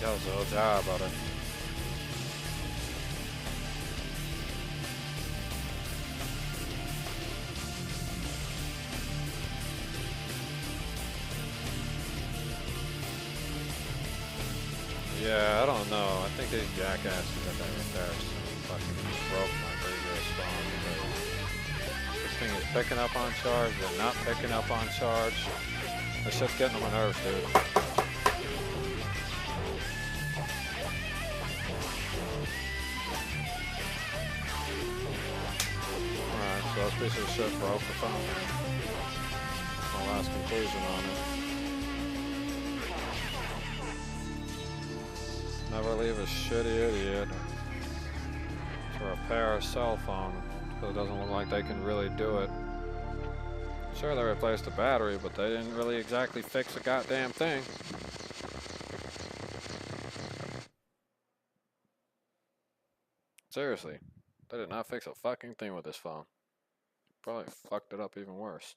goes the job of it. Yeah, I don't know. I think these jackasses that they repaired fucking broke my previous phone because this thing is picking up on charge and not picking up on charge. This shit's getting on my nerves, dude. Alright, so this piece of shit broke the phone. My last conclusion on it. Never leave a shitty idiot to repair a cell phone because it doesn't look like they can really do it. Sure, they replaced the battery, but they didn't really exactly fix a goddamn thing. Seriously, they did not fix a fucking thing with this phone. Probably fucked it up even worse.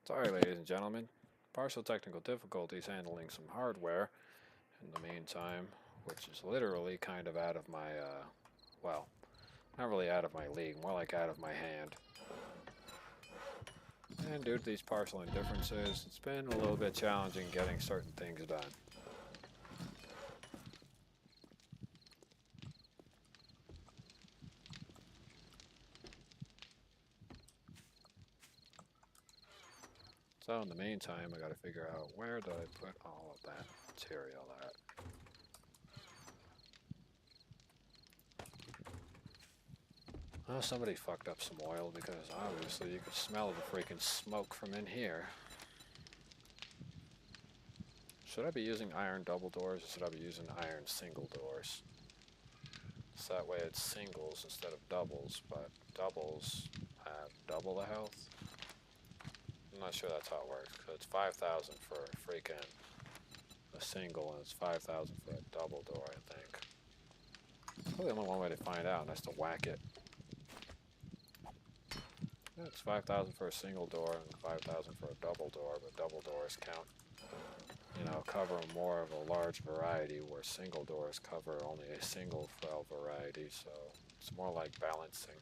Sorry, ladies and gentlemen. Partial technical difficulties handling some hardware in the meantime, which is literally kind of out of my, well, not really out of my league, more like out of my hand. And due to these partial indifferences, it's been a little bit challenging getting certain things done. So in the meantime, I gotta figure out where do I put all of that material at. Well, somebody fucked up some oil because obviously you could smell the freaking smoke from in here. Should I be using iron double doors or should I be using iron single doors? So that way it's singles instead of doubles, but doubles have double the health. I'm not sure that's how it works, because it's 5,000 for freaking a single and it's 5,000 for a double door, I think. Probably only one way to find out, and that's to whack it. Yeah, it's 5,000 for a single door and 5,000 for a double door, but double doors count, you know, cover more of a large variety, where single doors cover only a single fell variety, so it's more like balancing.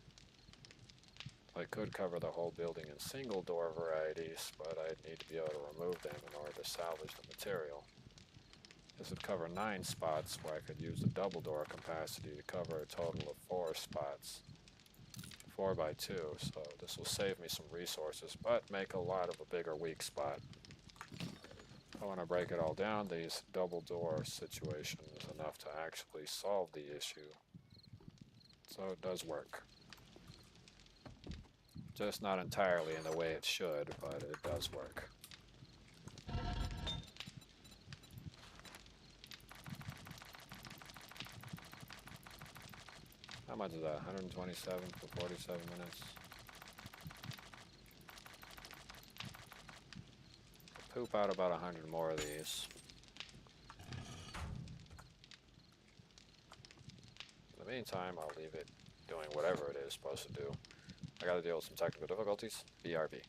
I could cover the whole building in single door varieties, but I'd need to be able to remove them in order to salvage the material. This would cover 9 spots, where I could use the double door capacity to cover a total of 4 spots. 4 by 2, so this will save me some resources, but make a lot of a bigger weak spot. If I want to break it all down, these double door situation is enough to actually solve the issue. So it does work. Just not entirely in the way it should, but it does work. How much is that? 127 for 47 minutes? Poop out about 100 more of these. In the meantime, I'll leave it doing whatever it is supposed to do. I gotta deal with some technical difficulties. BRB.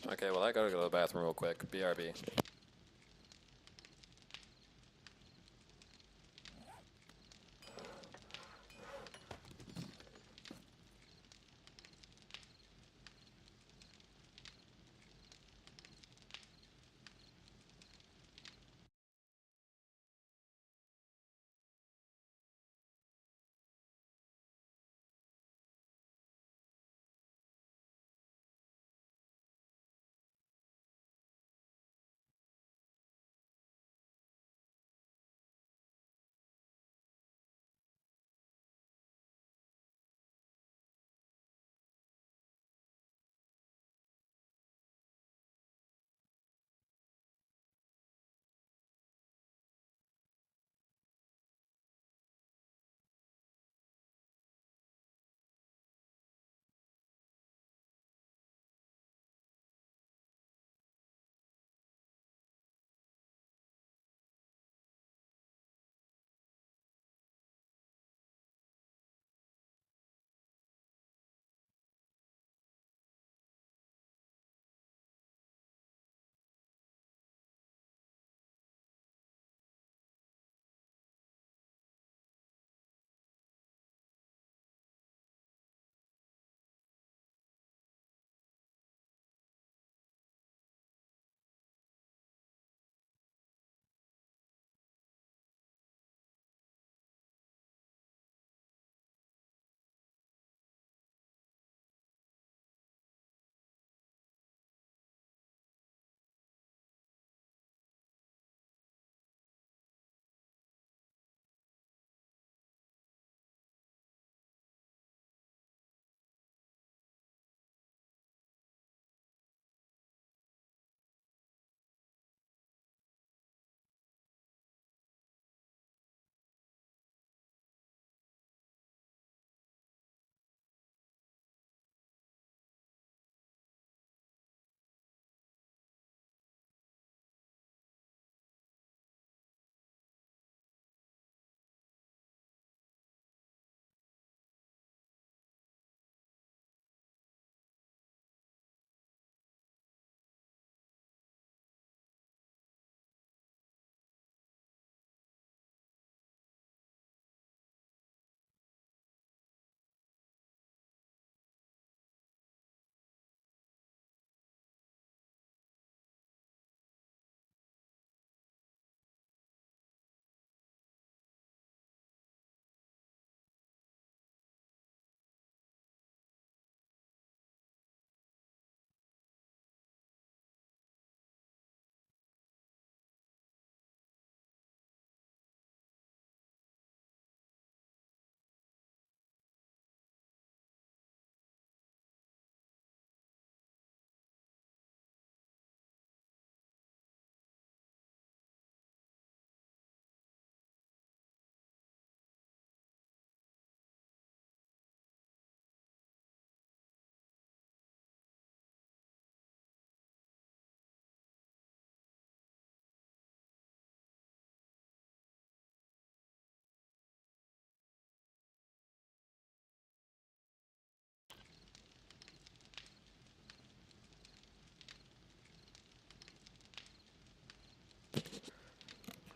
Okay, well I gotta go to the bathroom real quick. BRB.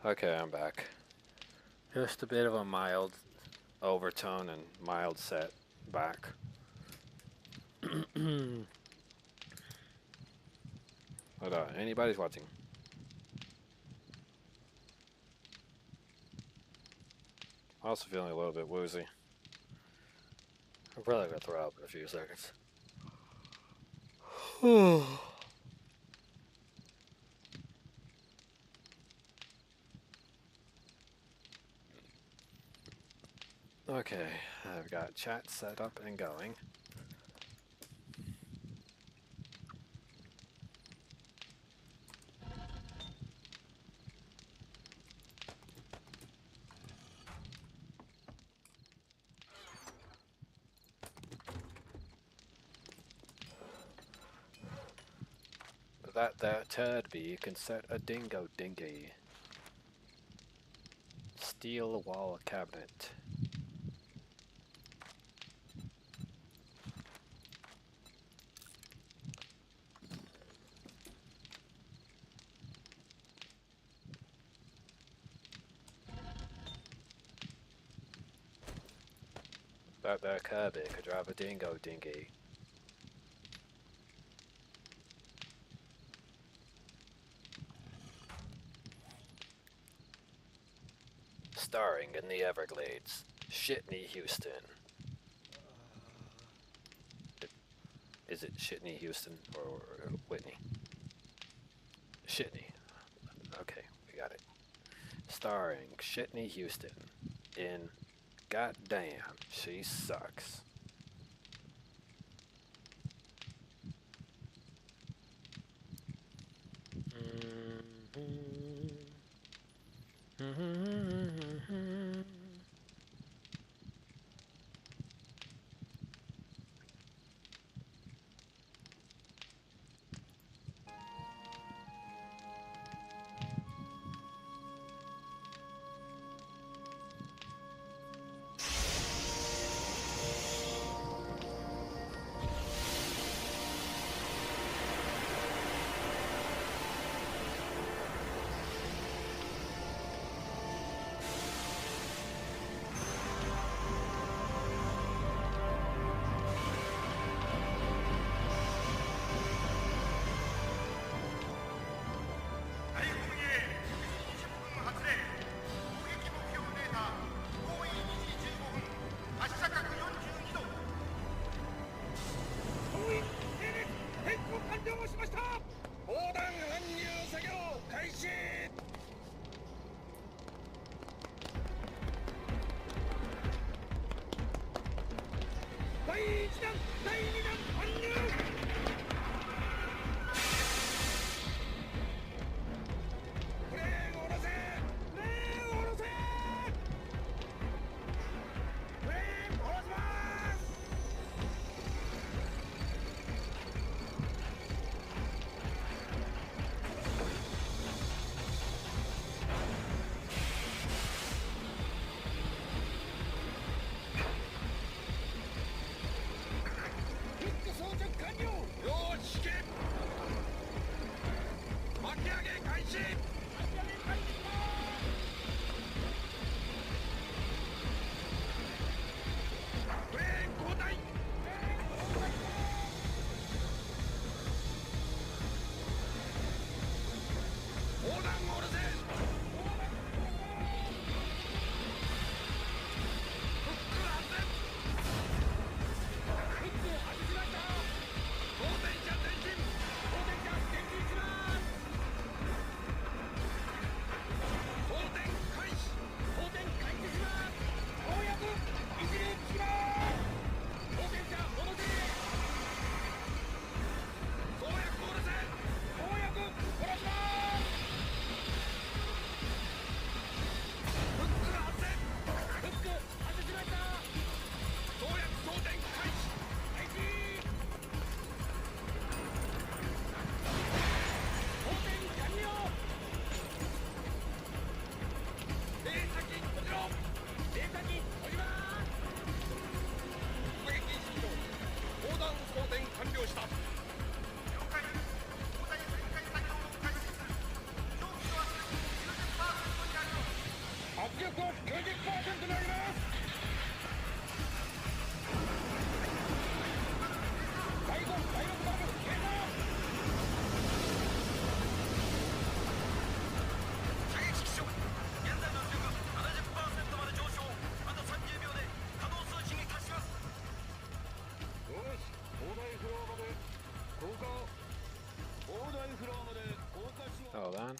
Okay, I'm back. Just a bit of a mild overtone and mild set back. But anybody's watching. I'm also feeling a little bit woozy. I'm probably gonna throw up in a few seconds. Okay, I've got chat set up and going. That Turdby can set a dingo dingy. Steal a wall cabinet. That Kirby could drive a dingo dinghy. Starring in the Everglades, Shitney Houston. Is it Shitney Houston or Whitney? Shitney. Okay, we got it. Starring Shitney Houston in Goddamn, She Sucks. Hold on.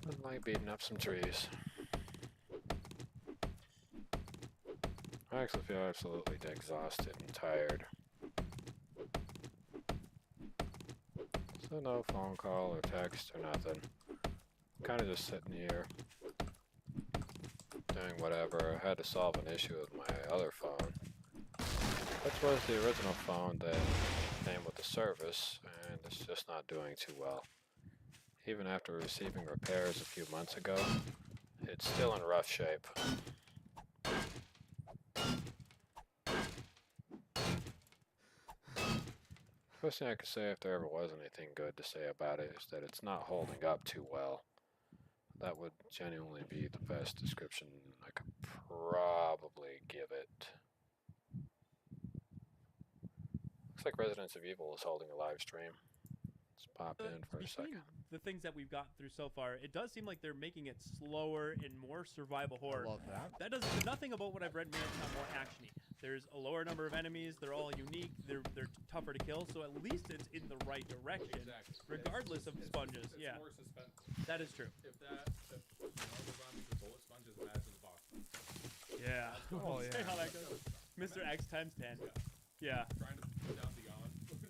I like beating up some trees. I actually feel absolutely exhausted and tired. So no phone call or text or nothing. Kind of just sitting here doing whatever. I had to solve an issue with my other phone, which was the original phone that came with the service, and it's just not doing too well. Even after receiving repairs a few months ago, it's still in rough shape. First thing I could say if there ever was anything good to say about it is that it's not holding up too well. That would genuinely be the best description I could probably give it. Looks like Residents of Evil is holding a live stream. Let's pop in for a second. The things that we've gotten through so far, it does seem like they're making it slower and more survival horror. I love that. That does nothing about what I've read made it sound more actiony. There's a lower number of enemies. They're all unique. They're tougher to kill. So at least it's in the right direction, Exactly. regardless of sponges. It's Yeah, more suspense. that is true. If normal zombies are bullet sponges, imagine the box. Yeah. Oh, See yeah. how that goes. Mr. X times 10. Yeah. Trying to put down beyond. Just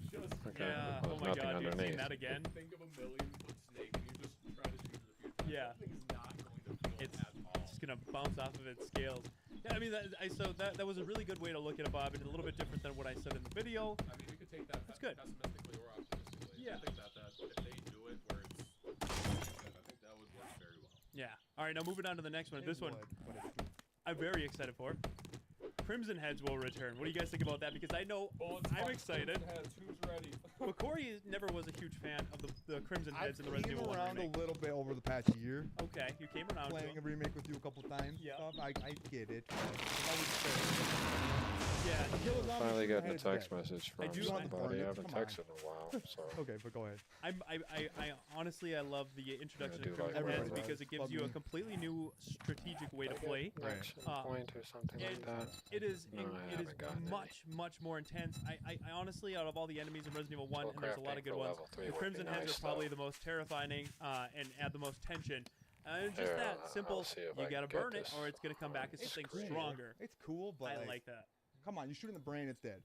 Okay, Yeah. well, Oh my nothing god, you've seen underneath. that again? think of a 1,000,000-foot snake and you just try to shoot it a few times. Yeah. That thing's not going to feel It's at all. just gonna bounce off of its scales. Yeah, I mean, that was a really good way to look at it, Bob, and a little bit different than what I said in the video. I mean, we could take that That's good. pessimistically or optimistically. Yeah. I think that if they do it where it's, I think that would work very well. Yeah. All right, now moving on to the next one. It This one, would, but it's- I'm very excited for. Crimson Heads will return. What do you guys think about that? Because I know I'm excited. Who's ready? But Corey never was a huge fan of the Crimson I Heads in the Resident came Evil 1 around a remake. little bit over the past year, Okay, you came around to playing a it. remake with you a couple times. Yeah. Stuff. I get it. But it's always fair. Yeah. Kill a zombie Finally from getting a the head is text dead. message from do- somebody. I haven't Come on. texted in a while, so. Okay, but go ahead. I honestly, I love the introduction do of Crimson like Heads Everybody because it gives Love you a me. completely new strategic way to play. Right. Action Uh, point or something like And that. it is No, I it is haven't gotten much more intense. I honestly, out of all the enemies in Resident Evil 1, and there's a lot of Bullcrafting good for ones, level 3 the would be Crimson Heads nice, are probably though. the most terrifying and add the most tension. And just Here, that I'll simple, see if you I gotta can get burn it this or it's gonna come back as on something screen. stronger. It's cool, but I like that. Come on, you shoot in the brain, it's dead.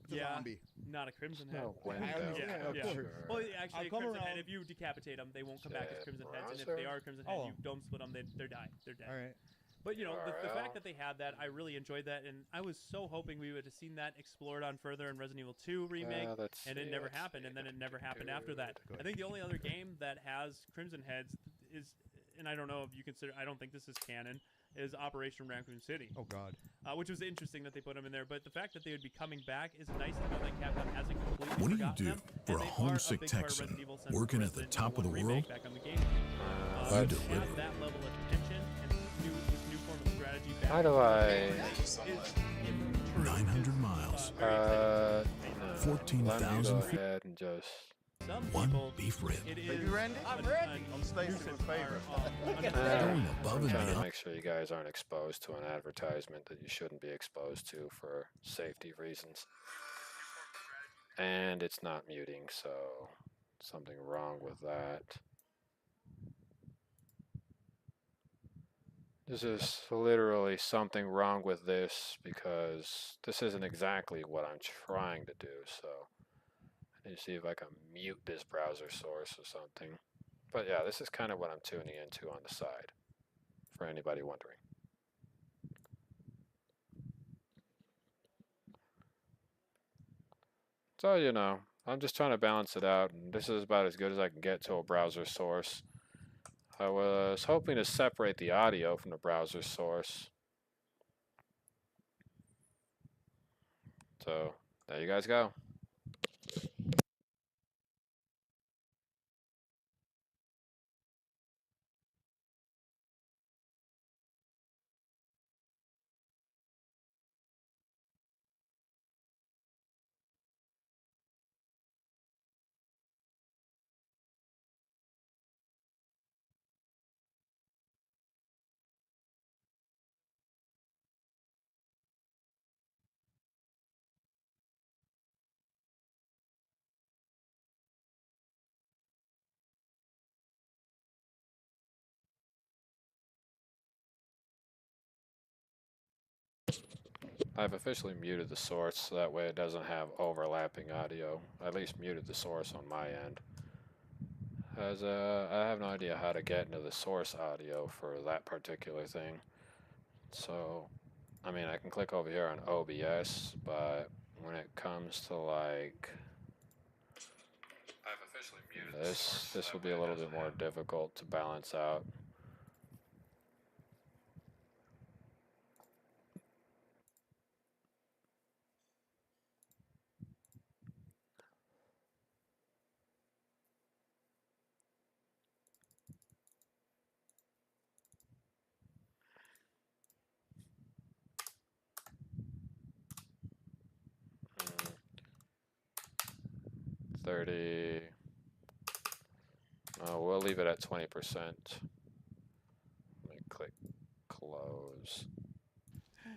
It's a Yeah, zombie. not a Crimson Head. No window. I understand, of Yeah. course. Sure. Well, actually, I'll a come Crimson Head, around. if you decapitate them, they won't come back as Chat Crimson Heads, and if browser. they are Crimson Heads, Oh. you don't split them, they're dead. They're dead. All right. But you know, the URL. fact that they had that, I really enjoyed that, and I was so hoping we would have seen that explored on further in Resident Evil 2 remake, let's and it see, never let's happened, see. and then it never happened after that. Good. I think the only other game that has Crimson Heads is, and I don't know if you consider, I don't think this is canon, is Operation Raccoon City. Oh God. Which was interesting that they put them in there. But the fact that they would be coming back is nice to know that Capcom hasn't completely What do you forgotten do them, for and a they are homesick big part of Texan Resident Evil since working at the Resident top Evil of the 1 remake world? back on the game. You To deliver. have that level of attention and this new form of strategy back How do I? is true. 900 miles, Very exciting. No. 14,000 Let me feet. go ahead and just. Some one people, beef rib. it is you, Randy? I'm ready. I'm Stacy with favorite. Going above I'm and trying to beyond. make sure you guys aren't exposed to an advertisement that you shouldn't be exposed to for safety reasons. And it's not muting, so something wrong with that. This is literally something wrong with this because this isn't exactly what I'm trying to do, so I need to see if I can mute this browser source or something. But yeah, this is kind of what I'm tuning into on the side, for anybody wondering. So, you know, I'm just trying to balance it out, and this is about as good as I can get to a browser source. I was hoping to separate the audio from the browser source. So, there you guys go. I've officially muted the source, so that way it doesn't have overlapping audio. I at least muted the source on my end. As I have no idea how to get into the source audio for that particular thing. So, I mean, I can click over here on OBS, but when it comes to like I've officially muted this will be a little bit more difficult to balance out. Mm, 30. We'll leave it at 20%. Let me click close.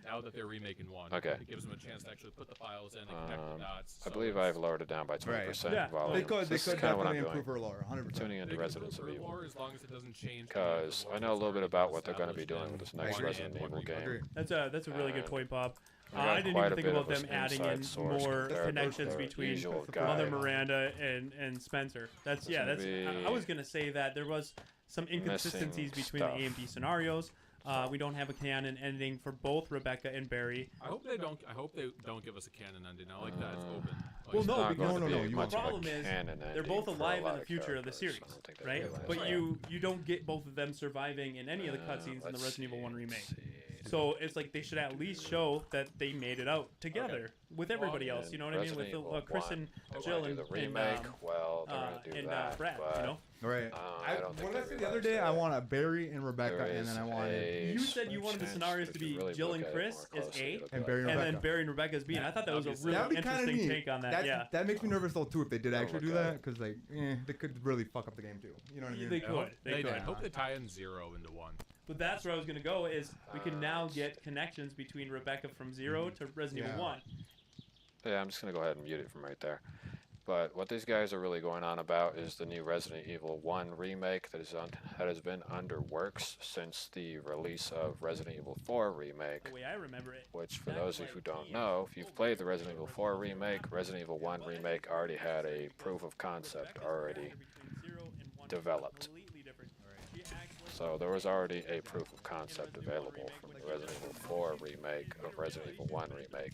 Now that they're remaking one, Okay. it gives them a chance to actually put the files in and connect the dots. I so believe it's- I've lowered it down by 20% Yeah. volume. They could This is kind of what definitely I'm improve doing. her lore, 100%. Tuning into They can Residents of improve Evil. lore as long as it doesn't change. Because I know a little bit about what they're going to be doing with this next agree. Resident Evil game. Agree. That's a really good And point, Bob. I got I didn't quite even a think bit about of them adding inside in source more compared to connections their between usual Mother guide. Miranda and Spencer. That's There's gonna I was gonna say that there was some inconsistencies missing between the A and stuff. B scenarios. We don't have a canon ending for both Rebecca and Barry. I hope they don't give us a canon ending. I like that it's open. Like, Well, It's no, not because going to no, be you much the of a problem is canon they're ending both for a alive in lot the of future of the characters. series, I don't think they right? realize But that. you don't get both of them surviving in any of the cutscenes in the Let's Resident Evil see, 1 let's remake. see. So it's like they should at least show that they made it out together with everybody else. You know what I mean? With Resident the, Evil Chris 1, and they Jill wanna and, do the remake. Well, they're and, going to do and that, Brad. but You know? Right. I don't think What did I they say the other realize day? I that. want a Barry and Rebecca, There and is then I wanted. a You said you wanted the chance scenarios if to you be really Jill look and at it Chris more as closely, A, it'll be And Barry like and and then Rebecca. Barry and Rebecca as B. And I thought that was a That'd be really That'd be kind of interesting neat. take on that. Yeah. That makes me nervous though too if they did I'll actually look do at that it. because like they could really fuck up the game too. You know what I mean? They I hope could. They could. I hope they tie in 0 into 1. But that's where I was going to go is we can now get connections between Rebecca from 0 to Resident Evil Yeah. 1. Yeah, I'm just going to go ahead and mute it from right there. But what these guys are really going on about is the new Resident Evil 1 remake that has been under works since the release of Resident Evil 4 remake. The way I remember it. Which, for That those was of you who like don't years know, if you've before played the the Resident Evil 4 remake, Resident Evil 1 remake already had a proof of concept already developed. So there was already a proof of concept available from the Resident Evil 4 remake of Resident Evil 1 remake.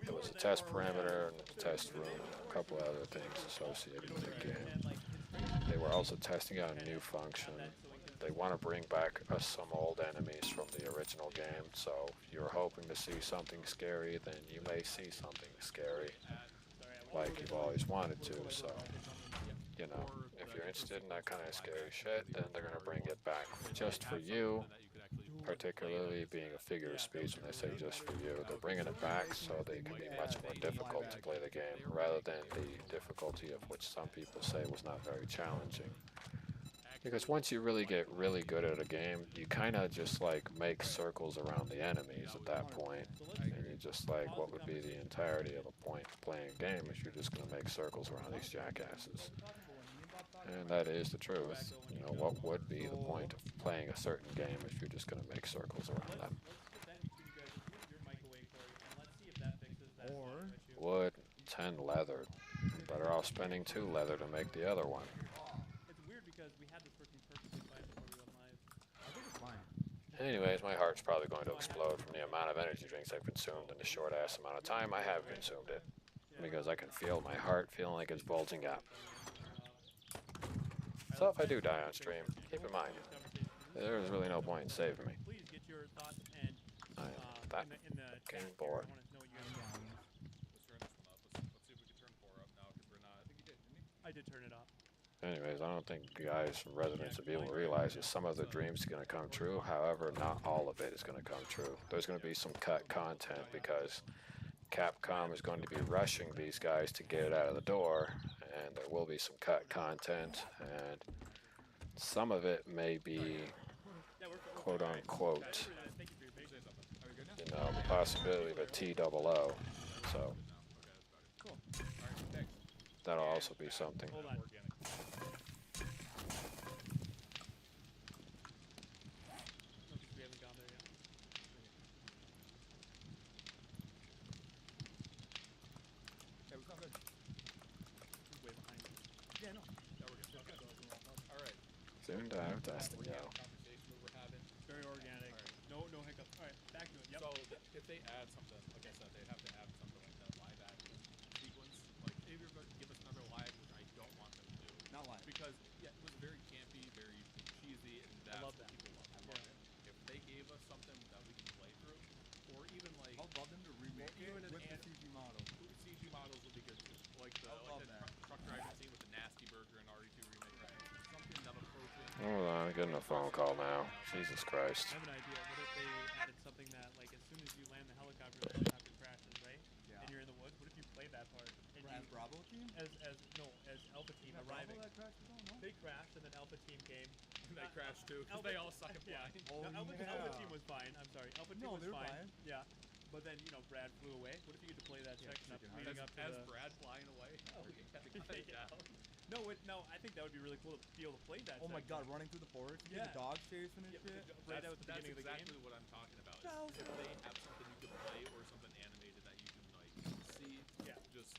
There was a test parameter and a test room and a couple of other things associated with the game. They were also testing out a new function they want to bring back some old enemies from the original game. So if you're hoping to see something scary, then you may see something scary, like you've always wanted to. So, you know, if you're interested in that kind of scary shit, then they're gonna bring it back just for you. Particularly being a figure of speech when they say just for you, they're bringing it back so they can be much more difficult to play the game, rather than the difficulty of which some people say was not very challenging. Because once you really get really good at a game, you kind of just like make circles around the enemies at that point. And you're just like, what would be the entirety of a point of playing a game if you're just going to make circles around these jackasses? And that is the truth. You know, what would be the point of playing a certain game if you're just going to make circles around them? Or Wood, 10 leather. Better off spending 2 leather to make the other one. It's weird because we had this working perfectly fine before we went live. I think it's fine. Anyways, my heart's probably going to explode from the amount of energy drinks I've consumed in the short-ass amount of time I have consumed it. Because I can feel my heart feeling like it's bulging out. So if I do die on stream, keep in mind, there is really no point in saving me. Please get your thoughts and I am that in the fucking chat bored. here. I want to know what you guys think. Let's turn this one up. Let's see if we can turn 4 up now, because we're not. I think you did, didn't you? I did turn it off. Anyways, I don't think you guys from Residents of Evil realize that some of the dreams are going to come true. However, not all of it is going to come true. There's going to be some cut content because Capcom is going to be rushing these guys to get it out of the door, and there will be some cut content, and some of it may be quote unquote, you know, the possibility of a TOO. So that'll also be something. Hold on. No, because we haven't gone there yet. Okay, we sound good. He's way behind you. Yeah, no. Yeah, we're good. Okay. All right. Soon to have testing, yo. Conversation that we're having. Very organic. Alright. No hiccups. All right, back to it. Yep. So if they add something, like I said, they'd have to add something like that live action sequence. Like if you're going to give us another live, which I don't want them to do, Not live. because yeah, it was very campy, very cheesy, and that's love what that. people love. I love it. If they gave us something that we can play through, or even like I'd love them to remake it even an with the ant- CG model. CG models would be good too. Like the I love like that. truck driving scene with the Nasty Burger and RE2 remake. Something that approaches. Hold on, I'm getting a phone call now. Jesus Christ. I have an idea. What if they added something that, like, as soon as you land the helicopter crashes, right? Yeah. And you're in the woods. What if you play that part? And As you, Bravo team? as Alpha Team Is that arriving. Bravo that crashed? I don't know. They crashed, and then Alpha Team came. They crashed too, because Alpha- they all suck at Yeah. flying. Oh, No, Alpha yeah. Team was fine. I'm sorry. Alpha Team No, was they were fine. fine. Yeah. But then, you know, Brad flew away. What if you get to play that Yeah, section up, chicken leading up to As the... Brad flying away, we had to cut it down. No, I think that would be really cool to be able to play that Oh my section. god, running through the forest, you Yeah. get the dogs chasing and Yeah, shit. right out at the That's beginning of the exactly game. what I'm talking about. Is if they have something you can play or something animated that you can like see, Yeah. just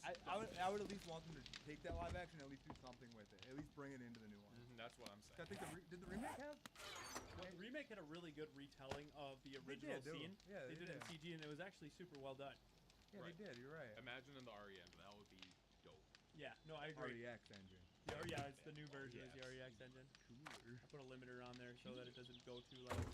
I would at least want them to take that live action and at least do something with it. At least bring it into the new one. that's what I'm 'Cause I saying. think did the remake have? Well, the remake had a really good retelling of the original did, scene. yeah, they they did it in did. CG, and it was actually super well done. Yeah, Right. they did. You're right. Imagine in the REM, that would be dope. Yeah, no, I agree. REX engine. Yeah, it's the new version. Is the REX engine. Cooler. I put a limiter on there so that it doesn't go too loud.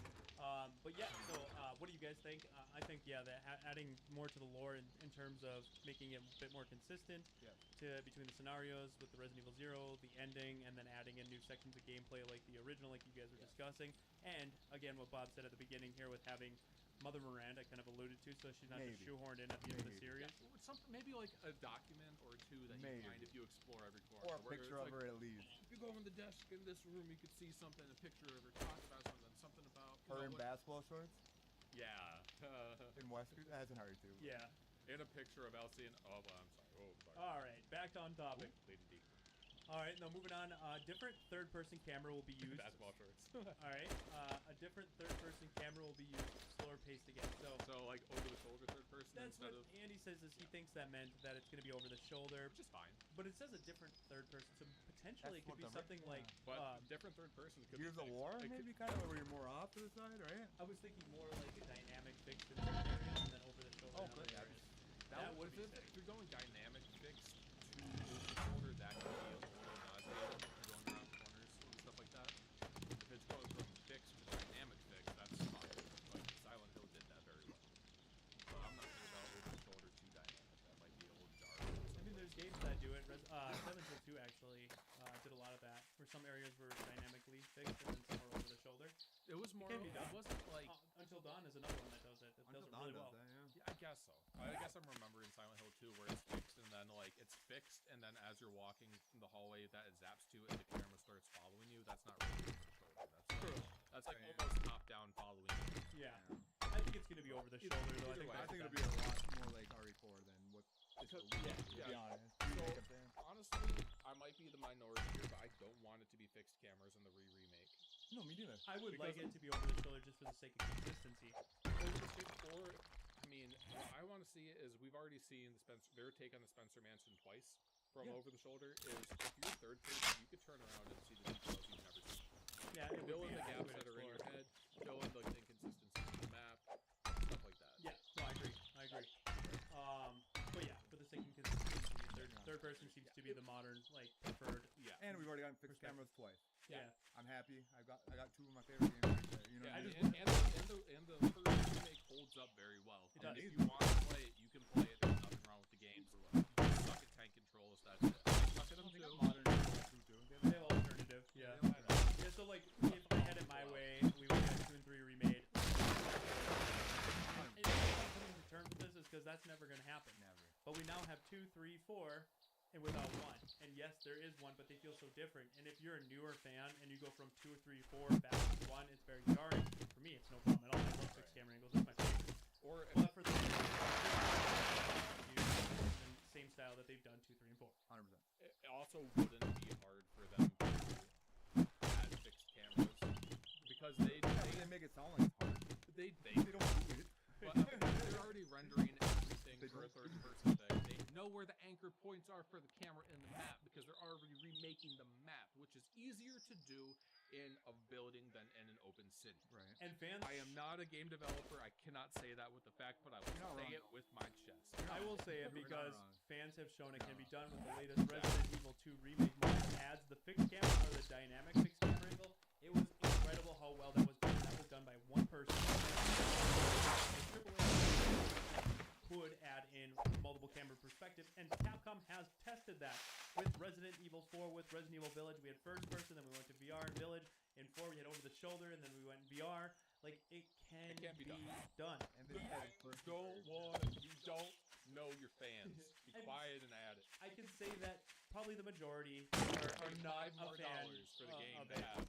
But yeah, so what do you guys think? I think that adding more to the lore in terms of making it a bit more consistent Yeah. between the scenarios with the Resident Evil 0, the ending, and then adding in new sections of gameplay like the original, like you guys were discussing. And again, what Bob said at the beginning here with having Mother Miranda kind of alluded to, so she's not just Maybe. shoehorned in at the end of the Maybe. series. Or something, maybe like a document or two that Maybe. you find if you explore every corner. Or a where picture it's of like, her at least. If you go on the desk in this room, you could see something, a picture of her, talk about something about you Her know, in what- basketball shorts Yeah. in Wesker. That's in Harry too. Yeah. And a picture of Elsie and I'm sorry. Oh, sorry. All right, back on topic. Lady D. All right, now moving on. Different third-person camera will be used. Basketball shorts. All right, a different third-person camera will be used, slower paced again. So like over the shoulder third person That's instead what of Andy says. Is he thinks that meant that it's going to be over the shoulder, which is fine. but it says a different third person. So potentially That's it could what be the something yeah. like. But different third person could Gears be of War, it could- maybe kind of where you're more off to the side, right? I was thinking more like a dynamic fix in certain areas and then over the shoulder. Oh, in other good. areas. That That would would be if you're going dynamic fixed to over the shoulder, that could be a little nauseating. If you're going around corners and stuff like that. Because can be done. It wasn't like Until Dawn is another one that does it. It does it really well. I guess so. I guess I'm remembering Silent Hill 2 where it's fixed and then like it's fixed and then as you're walking in the hallway that it zaps to and the camera starts following you. That's not really over the shoulder. That's True. That's like almost top down following you. Yeah. I think it's gonna be over the shoulder though. I think it'll be a lot more like RE4 than what. To be honest. Honestly, I might be the minority here, but I don't want it to be fixed cameras in the remake. No, me neither. I would like it to be over the shoulder just for the sake of consistency. Or, I mean, what I want to see is we've already seen their take on the Spencer Mansion twice from over the shoulder. Is if you're third person, you could turn around and see the details you've never seen. Yeah, Fill in the gaps that are in your head, fill in the inconsistencies in the map, stuff like that. Yeah, no, I agree. But yeah, for the sake of consistency, third person seems to be the modern, like, preferred. Yeah. And we've already gotten fixed cameras twice. Yeah. I'm happy. I got two of my favorite games right there. You know, Yeah, what I mean? and the first remake holds up very well. It does. If you want to play it, you can play it. There's nothing wrong with the games. Suck at tank controls. That's it. I suck at them too. Modern too. They have alternative, yeah. Yeah, so like, if I had it my way, we would get 2 and 3 remade. And coming to terms with this is because that's never going to happen. Never. But we now have 2, 3, 4, and without 1. And yes, there is 1, but they feel so different. And if you're a newer fan and you go from 2, 3, 4 back to 1, it's very jarring. For me, it's no problem at all. I love fixed camera angles. That's my favorite. But for the same style that they've done 2, 3, and 4. 100%. It also wouldn't be hard for them to add fixed cameras because they make it sound like it's hard. They don't do it. But they're already rendering everything for a third-person thing. They know where the anchor points are for the camera in the map because they're already remaking the map, which is easier to do in a building than in an open city. Right. And fans, I am not a game developer. I cannot say that with the fact, but I will say it with my chest. I will say it because fans have shown it can be done with the latest Resident Evil 2 remake mod. Adds the fixed camera or the dynamic fixed camera angle. It was incredible how well that was done. That was done by one person. Could add in multiple camera perspective, and Capcom has tested that with Resident Evil 4, with Resident Evil Village. We had first person, then we went to VR in Village. In 4, we had over the shoulder, and then we went in VR. Like, it can be done. And then You don't know your fans. Be quiet and add it. I can say that probably the majority are not $5 more a fan for the game of to it. have.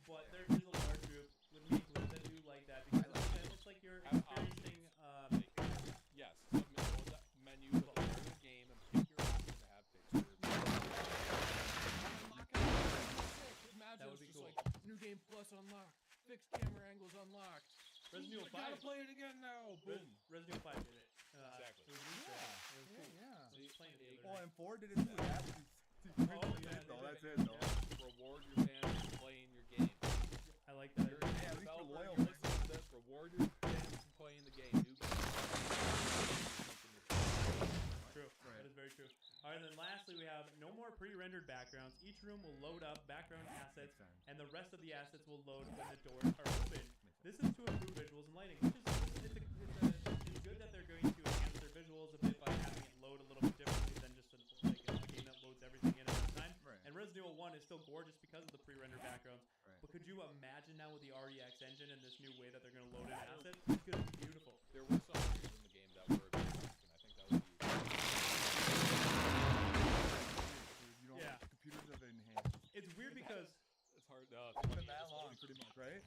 But there is a large group with me that do like that because it's like you're experiencing. Yes, menu to learn the game and pick your option to have pictures. Imagine That would be just cool. like new game plus unlocked, fixed camera angles unlocked. Resident Evil 5. Gotta play it again now. Boom. Resident Evil 5 did it. Exactly. It was an Easter egg. It was cool. Yeah. I was playing it the other Oh, day. and 4 did it too. That's it though. Reward your fans for playing your game. I like that. Yeah, at least for Developer, loyal. you're listening to this. Reward your fans for playing the game. New True. That is very true. All right, and then lastly, we have no more pre-rendered backgrounds. Each room will load up background assets, and the rest of the assets will load when the doors are open. This is to improve visuals and lighting, which is it's good that they're going to enhance their visuals a bit by having it load a little bit differently than just a game that loads everything in at a time. Right. And Resident Evil 1 is still gorgeous because of the pre-rendered backgrounds. Right. But could you imagine now with the REX engine and this new way that they're going to load in assets? It's going to be beautiful. There were some areas in the game that were a bit and I think that would be. You know, Yeah. computers have enhanced. It's weird because It's hard. It's been that long, pretty much, right?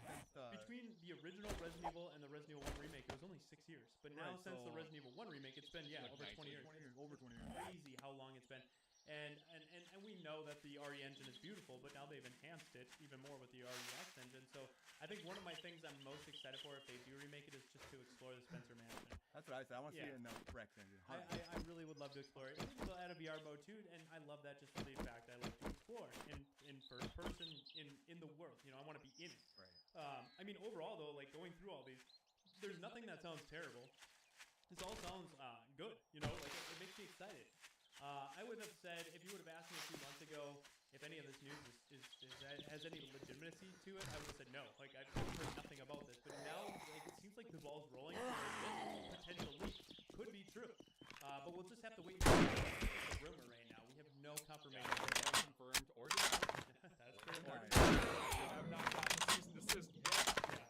between the original Resident Evil and the Resident Evil 1 remake, it was only 6 years. But now, Right, since the so- Resident Evil 1 remake, it's been, Like over 20 years. 20 years, over 20 years. Crazy how long it's been. And we know that the RE engine is beautiful, but now they've enhanced it even more with the REX engine. So I think one of my things I'm most excited for if they do remake it is just to explore the Spencer Mansion. That's what I said. I want to see Yeah. it in the Rex engine. I really would love to explore it. They'll add a VR mode too, and I love that just for the fact I love to explore in first person in the world. You know, I want to be in it. Right. I mean, overall though, like going through all these, there's nothing that sounds terrible. This all sounds good. You know, like it makes me excited. I would have said if you would have asked me a few months ago if any of this news has any legitimacy to it, I would have said no. Like I've heard nothing about this, but now like, it seems like the ball's rolling. This potential leak could be true, but we'll just have to wait. It's a rumor right now. We have no confirmation. Confirmed or denied. That's true. I have not gotten a cease and desist yet. Yeah.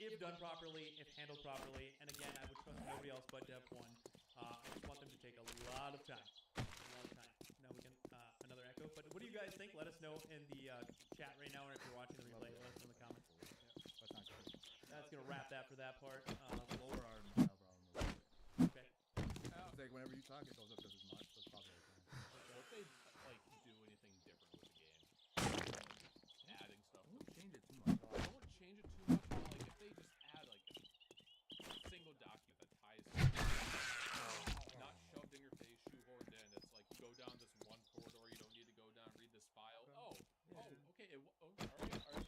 if done properly, if handled properly, and again, I would trust nobody else but Dev 1. I just want them to take a lot of time. Now we can, another echo. But what do you guys think? Let us know in the chat right now, or if you're watching the replay, let us know in the comments. That's not good. That's going to wrap that for that part. Lower our mile problem. Okay. It's like whenever you talk, it goes up just as much. That's probably okay. So if they like do anything different with the game, adding stuff, Don't change it too much. I don't want to change it too much. But like if they just add like a single document that ties, not shoved in your face, shoehorned in. It's like you go down this one corridor, you don't need to go down, read this file. Okay. All right.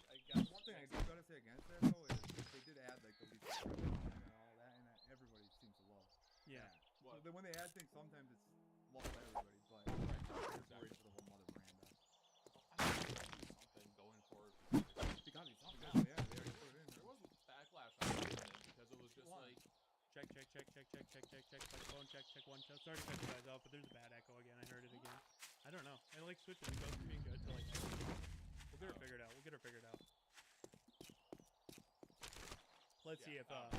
I got One thing I do gotta say against that though is they did add like the least and all that, and everybody seems to love. Yeah. that. What? So then when they add things, sometimes it's loved by everybody, but I'm just worried for the whole Mother Miranda. I don't know, do something going forward. It's gotta be something now, yeah. They already put it in. There was backlash on it because it was just like. Check. Microphone, check. One, check. Sorry to cut you guys off, but there's a bad echo again. I heard it again. I don't know. I like switching to both being good to like. We'll get her figured out. Let's see if so on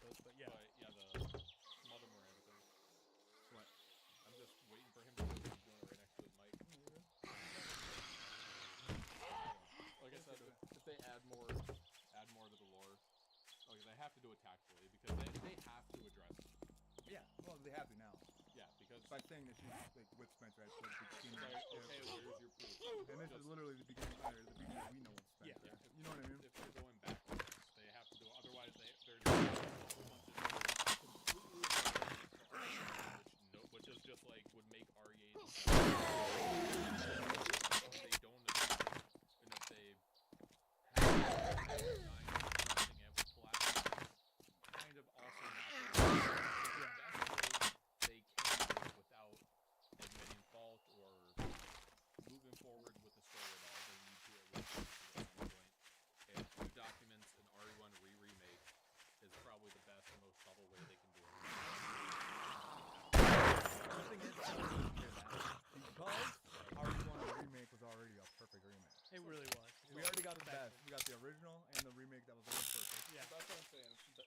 goes, but yeah. But yeah, the Mother Miranda thing. What? I'm just waiting for him to do it. He's doing it right next to his mic. Like I said, if they add more to the lore, okay, they have to do it tactfully because they have to address it. Yeah, well, they have to now. Yeah, because By saying that she's like with Spencer at the beginning. like, okay, where's your proof? And this is literally the beginning that we know of Spencer. Yeah. You know what I mean? If they're going backwards, they have to do it. Otherwise, they're doing a whole bunch of completely which is just like would make RE8 if they don't address it, and if they have addressing it with collaborators, kind of also not the best way they can do it without admitting fault or moving forward with the story at all. They need to at some point. And 2 documents in RE1 remake is probably the best and most subtle way they can do it. The thing is, because RE1 remake was already a perfect remake. It really was. We already got the best. We got the original and the remake that was almost perfect. Yeah. That's what I'm saying. The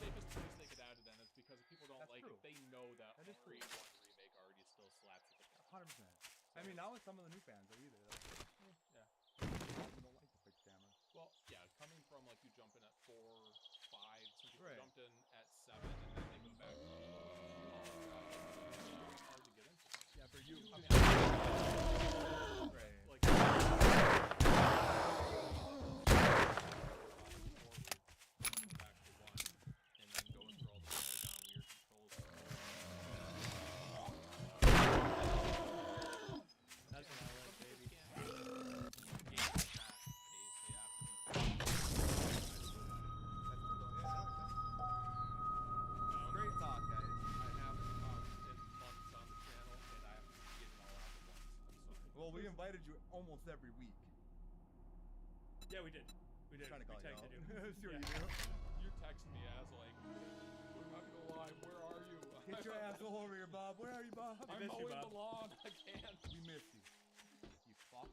safest place they could add it in is because if people don't That's like true. it, they know that That is true. RE1 remake already still slaps at the top. 100%. I mean, now with some of the new fans are either though. Yeah. Some don't like the fixed camera. Well, yeah, coming from like you jump in at 4, 5, some people Right. jumped in at 7, and then they go back to hard to get into. Yeah, for you. I mean, Right. like back to 1, and then going through all the Paragon weird controls. That's what I like, baby. Games like that pace, they have to be Great talk, guys. I haven't in months on the channel, and I have to get it all out at once. I'm sorry. Well, we invited you almost every week. Yeah, we did. We did. Trying to We call you texted out. you. See what Yeah. you do. You text me as like, we're not gonna lie, where are you? Get your asshole over here, Bob. Where are you, Bob? I I'm missed you, mowing Bob. the lawn. I can't. We missed you. You fuck.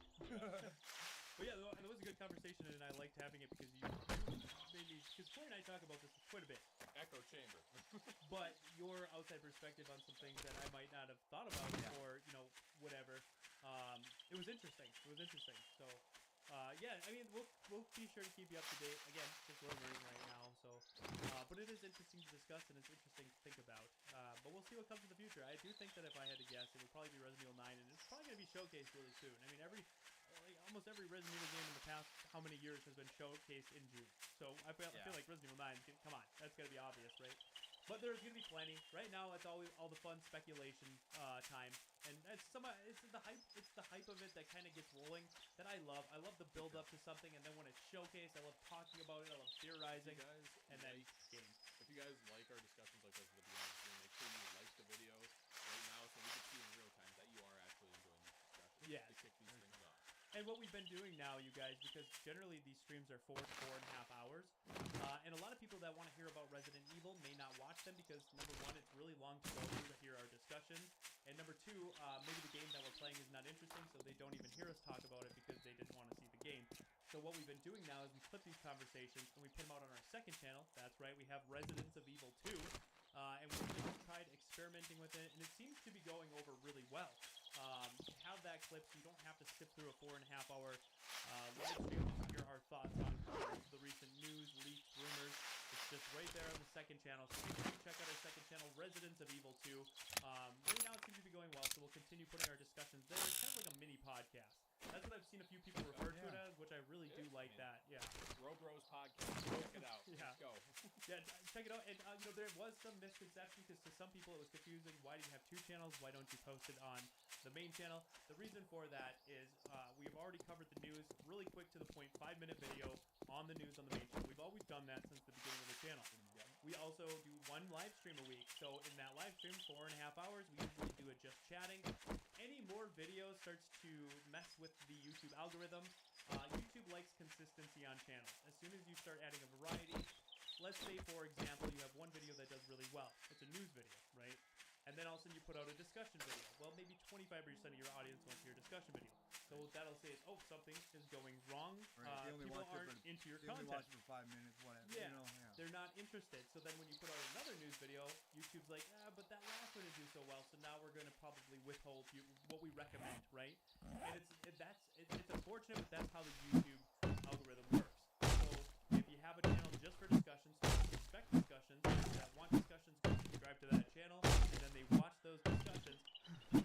But yeah, it was a good conversation, and I liked having it because you made me. Because Corey and I talk about this quite a bit, Echo chamber. but your outside perspective on some things that I might not have thought about, or whatever. It was interesting. So, yeah, I mean, we'll be sure to keep you up to date. Again, just learning right now, so. But it is interesting to discuss, and it's interesting to think about. But we'll see what comes in the future. I do think that if I had to guess, it would probably be Resident Evil 9, and it's probably going to be showcased really soon. I mean, almost every Resident Evil game in the past how many years has been showcased in June. So I feel like Resident Evil 9, come on, that's got to be obvious, right? But there's going to be plenty. Right now, it's always all the fun speculation time, and it's the hype of it that kind of gets rolling that I love. I love the build up to something, and then when it's showcased, I love talking about it. I love theorizing, and then games. If you guys like our discussions like this at the beginning of the stream, make sure you like the video right now so we can see in real time that you are actually enjoying these discussions. Yes. To kick these things off. And what we've been doing now, you guys, because generally these streams are 4 to 4.5 hours, and a lot of people that want to hear about Resident Evil may not watch them because, number one, it's really long to go through to hear our discussion, and number two, maybe the game that we're playing is not interesting, so they don't even hear us talk about it because they didn't want to see the game. So what we've been doing now is we clip these conversations and we put them out on our second channel. That's right, we have Residents of Evil 2. And we've just tried experimenting with it, and it seems to be going over really well. Have that clip so you don't have to skip through a 4.5-hour live stream to hear our thoughts on the recent news, leaks, rumors. It's just right there on the second channel. So make sure you check out our second channel, Residents of Evil 2. Right now it seems to be going well, so we'll continue putting our discussions there. It's kind of like a mini podcast. That's what I've seen a few people refer to it as, which I really do like that. Yeah. Bro Bros podcast. Check it out. Yeah. Let's go. Yeah, check it out. And there was some misconception because to some people it was confusing. Why do you have 2 channels? Why don't you post it on the main channel? The reason for that is we've already covered the news really quick to the point, 5-minute video on the news on the main channel. We've always done that since the beginning of the channel. We also do 1 live stream a week. So in that live stream, 4.5 hours, we usually do it just chatting. Any more videos starts to mess with the YouTube algorithm. YouTube likes consistency on channels. As soon as you start adding a variety, let's say, for example, you have one video that does really well. It's a news video, right? And then all of a sudden you put out a discussion video. Well, maybe 25% of your audience wants your discussion video. So that'll say, oh, something is going wrong. Right. People aren't into your content. They only watch it for 5 minutes, whatever. Yeah, You know, yeah. they're not interested. So then when you put out another news video, YouTube's like, but that last one didn't do so well, so now we're going to probably withhold what we recommend, right? And it's unfortunate, but that's how the YouTube algorithm works. So if you have a channel just for discussions, expect discussions, that want discussions, go subscribe to that channel, and then they watch those discussions,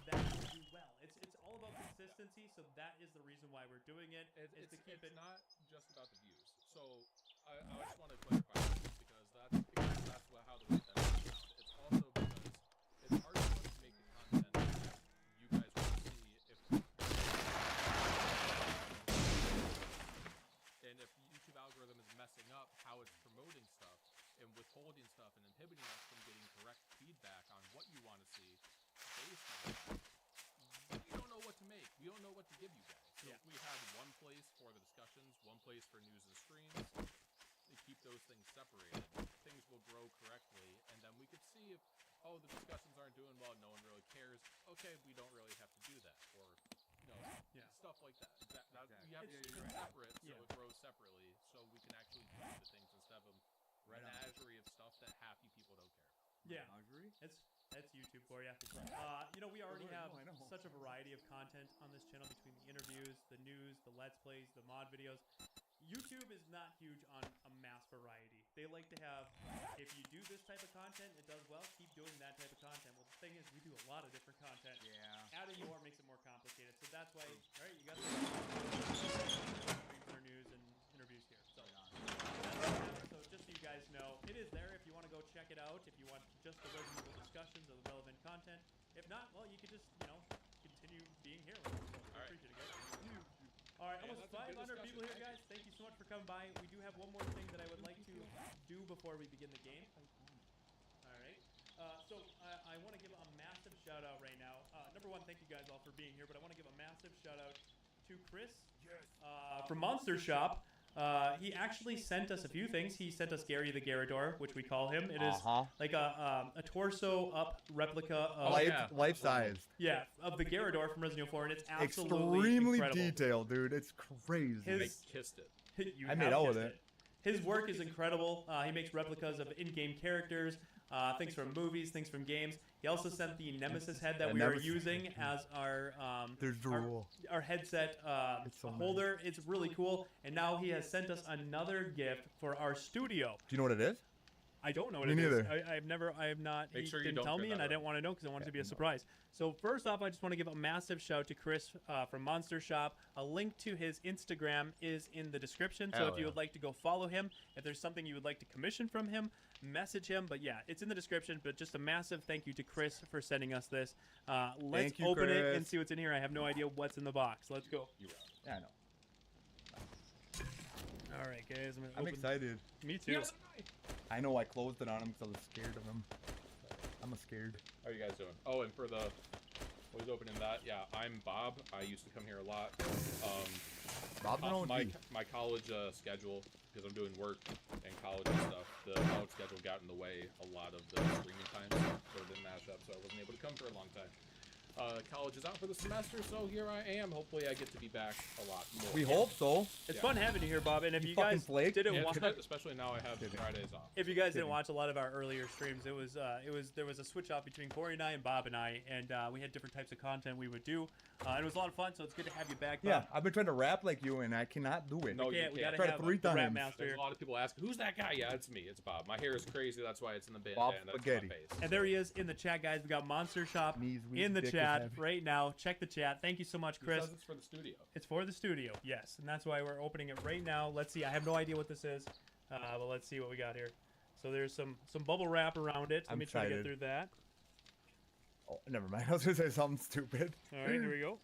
that will do well. It's all about consistency, so that is the reason why we're doing it. It's not just about the views. So I just want to clarify this because that's how the way that sounds. It's also because it's hard for us to make the content that you guys want to see if the YouTube algorithm is messing up how it's promoting stuff and withholding stuff and inhibiting us from getting correct feedback on what you want to see based on that. We don't know what to make. We don't know what to give you guys. So if we had one place for the discussions, one place for news and streams, we keep those things separated, things will grow correctly, and then we could see if, oh, the discussions aren't doing well, no one really cares. Okay, we don't really have to do that, or stuff like that. We have to keep it separate, so it grows separately, so we can actually do the things instead of a menagerie of stuff that half you people don't care. Yeah, that's YouTube for you. We already have such a variety of content on this channel between the interviews, the news, the Let's Plays, the mod videos. YouTube is not huge on a mass variety. They like to have, if you do this type of content, it does well, keep doing that type of content. Well, the thing is, we do a lot of different content. Yeah. Adding more makes it more complicated. So that's why, all right, you got our news and interviews here. So just so you guys know, it is there if you want to go check it out, if you want just the Resident Evil discussions or the relevant content. If not, well, you could just, continue being here with us. So I appreciate it, guys. All right, almost 500 people here, guys. Thank you so much for coming by. We do have one more thing that I would like to do before we begin the game. All right. So I want to give a massive shout out right now. Number one, thank you guys all for being here, but I want to give a massive shout out to Chris from Monster Shop. He actually sent us a few things. He sent us Gary the Garrador, which we call him. It is like a torso-up replica of... Life-size. Yeah, of the Garrador from Resident Evil 4, and it's absolutely extremely incredible. detailed, dude. It's crazy. I kissed it. You I made out with kissed it. His work is incredible. He makes replicas of in-game characters, things from movies, things from games. He also sent the Nemesis head that we are using as our our headset holder. It's really cool. And now he has sent us another gift for our studio. Do you know what it is? I don't know what Me it is. neither. I have not. Make He sure you didn't don't tell turn me, and that I didn't on. want to know because I wanted it to be a surprise. So first off, I just want to give a massive shout out to Chris from Monster Shop. A link to his Instagram is in the description. So if you would like to go follow him, if there's something you would like to commission from him, message him. But yeah, it's in the description. But just a massive thank you to Chris for sending us this. Let's open it and see what's in here. I have no idea what's in the box. Let's go. Yeah, I know. All right, guys. I'm excited. Me too. I know I closed it on him because I was scared of him. I'm scared. How are you guys doing? Oh, and for the who's opening that, yeah, I'm Bob. I used to come here a lot. My college schedule, because I'm doing work and college and stuff, the college schedule got in the way a lot of the streaming times, so it didn't match up, so I wasn't able to come for a long time. college is out for the semester, so here I am. Hopefully, I get to be back a lot more. We hope so. It's Yeah. fun having you here, Bob. And if you fucking guys flake. didn't Yeah, watch, especially now I have Fridays off. if you guys didn't watch a lot of our earlier streams, there was a switch off between Corey and I and Bob and I, and we had different types of content we would do, and it was a lot of fun. So it's good to have you back, Bob. Yeah, I've been trying to rap like you, and I cannot do it. No, We you can't. We can't. gotta Tried have 3 the rap times. master. There's a lot of people asking, who's that guy? Yeah, it's me. It's Bob. My hair is crazy. That's why it's in the band. Bob and that's Spaghetti. my face. And there he is in the chat, guys. We got Monster Shop Knees weak, in the dick is chat heavy. right now. Check the chat. Thank you so much, He Chris. says it's for the studio. It's for the studio, yes, and that's why we're opening it right now. Let's see. I have no idea what this is, but let's see what we got here. So there's some bubble wrap around it. Let I'm me try to get excited. through that. Oh, never mind. I was gonna say something stupid. All right, here we go.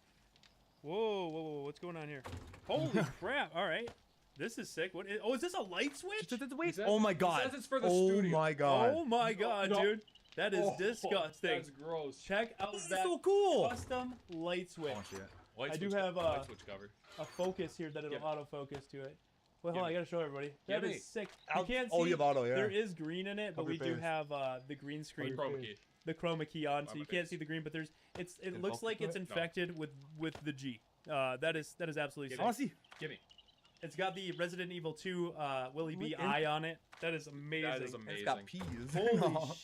Whoa, whoa, whoa! What's going on here? Holy crap! All right, this is sick. What? Is this a light switch? He says- Oh my he god. says it's for the Oh studio. my god. Oh my god, no. dude! That is Oh, disgusting. That's gross. Check out This is that so cool. custom light switch. Oh shit. Light I do switch- have, light switch cover. A focus here that it'll Yeah. autofocus to it. Well, hold Give on, I me. gotta show everybody. Give That me. is sick. I'll- You can't oh, see. you have auto, yeah. There is green in it, but Cover we do face. have the green screen, Chroma key. the chroma key on, so Cover you can't face. see the green. But there's it it looks focus like to it's it? No. infected with the G. That is absolutely I sick. wanna see. Give me. It's got the Resident Evil 2 Willie B Look eye on it. That is amazing. That is It's amazing. got peas. Holy No.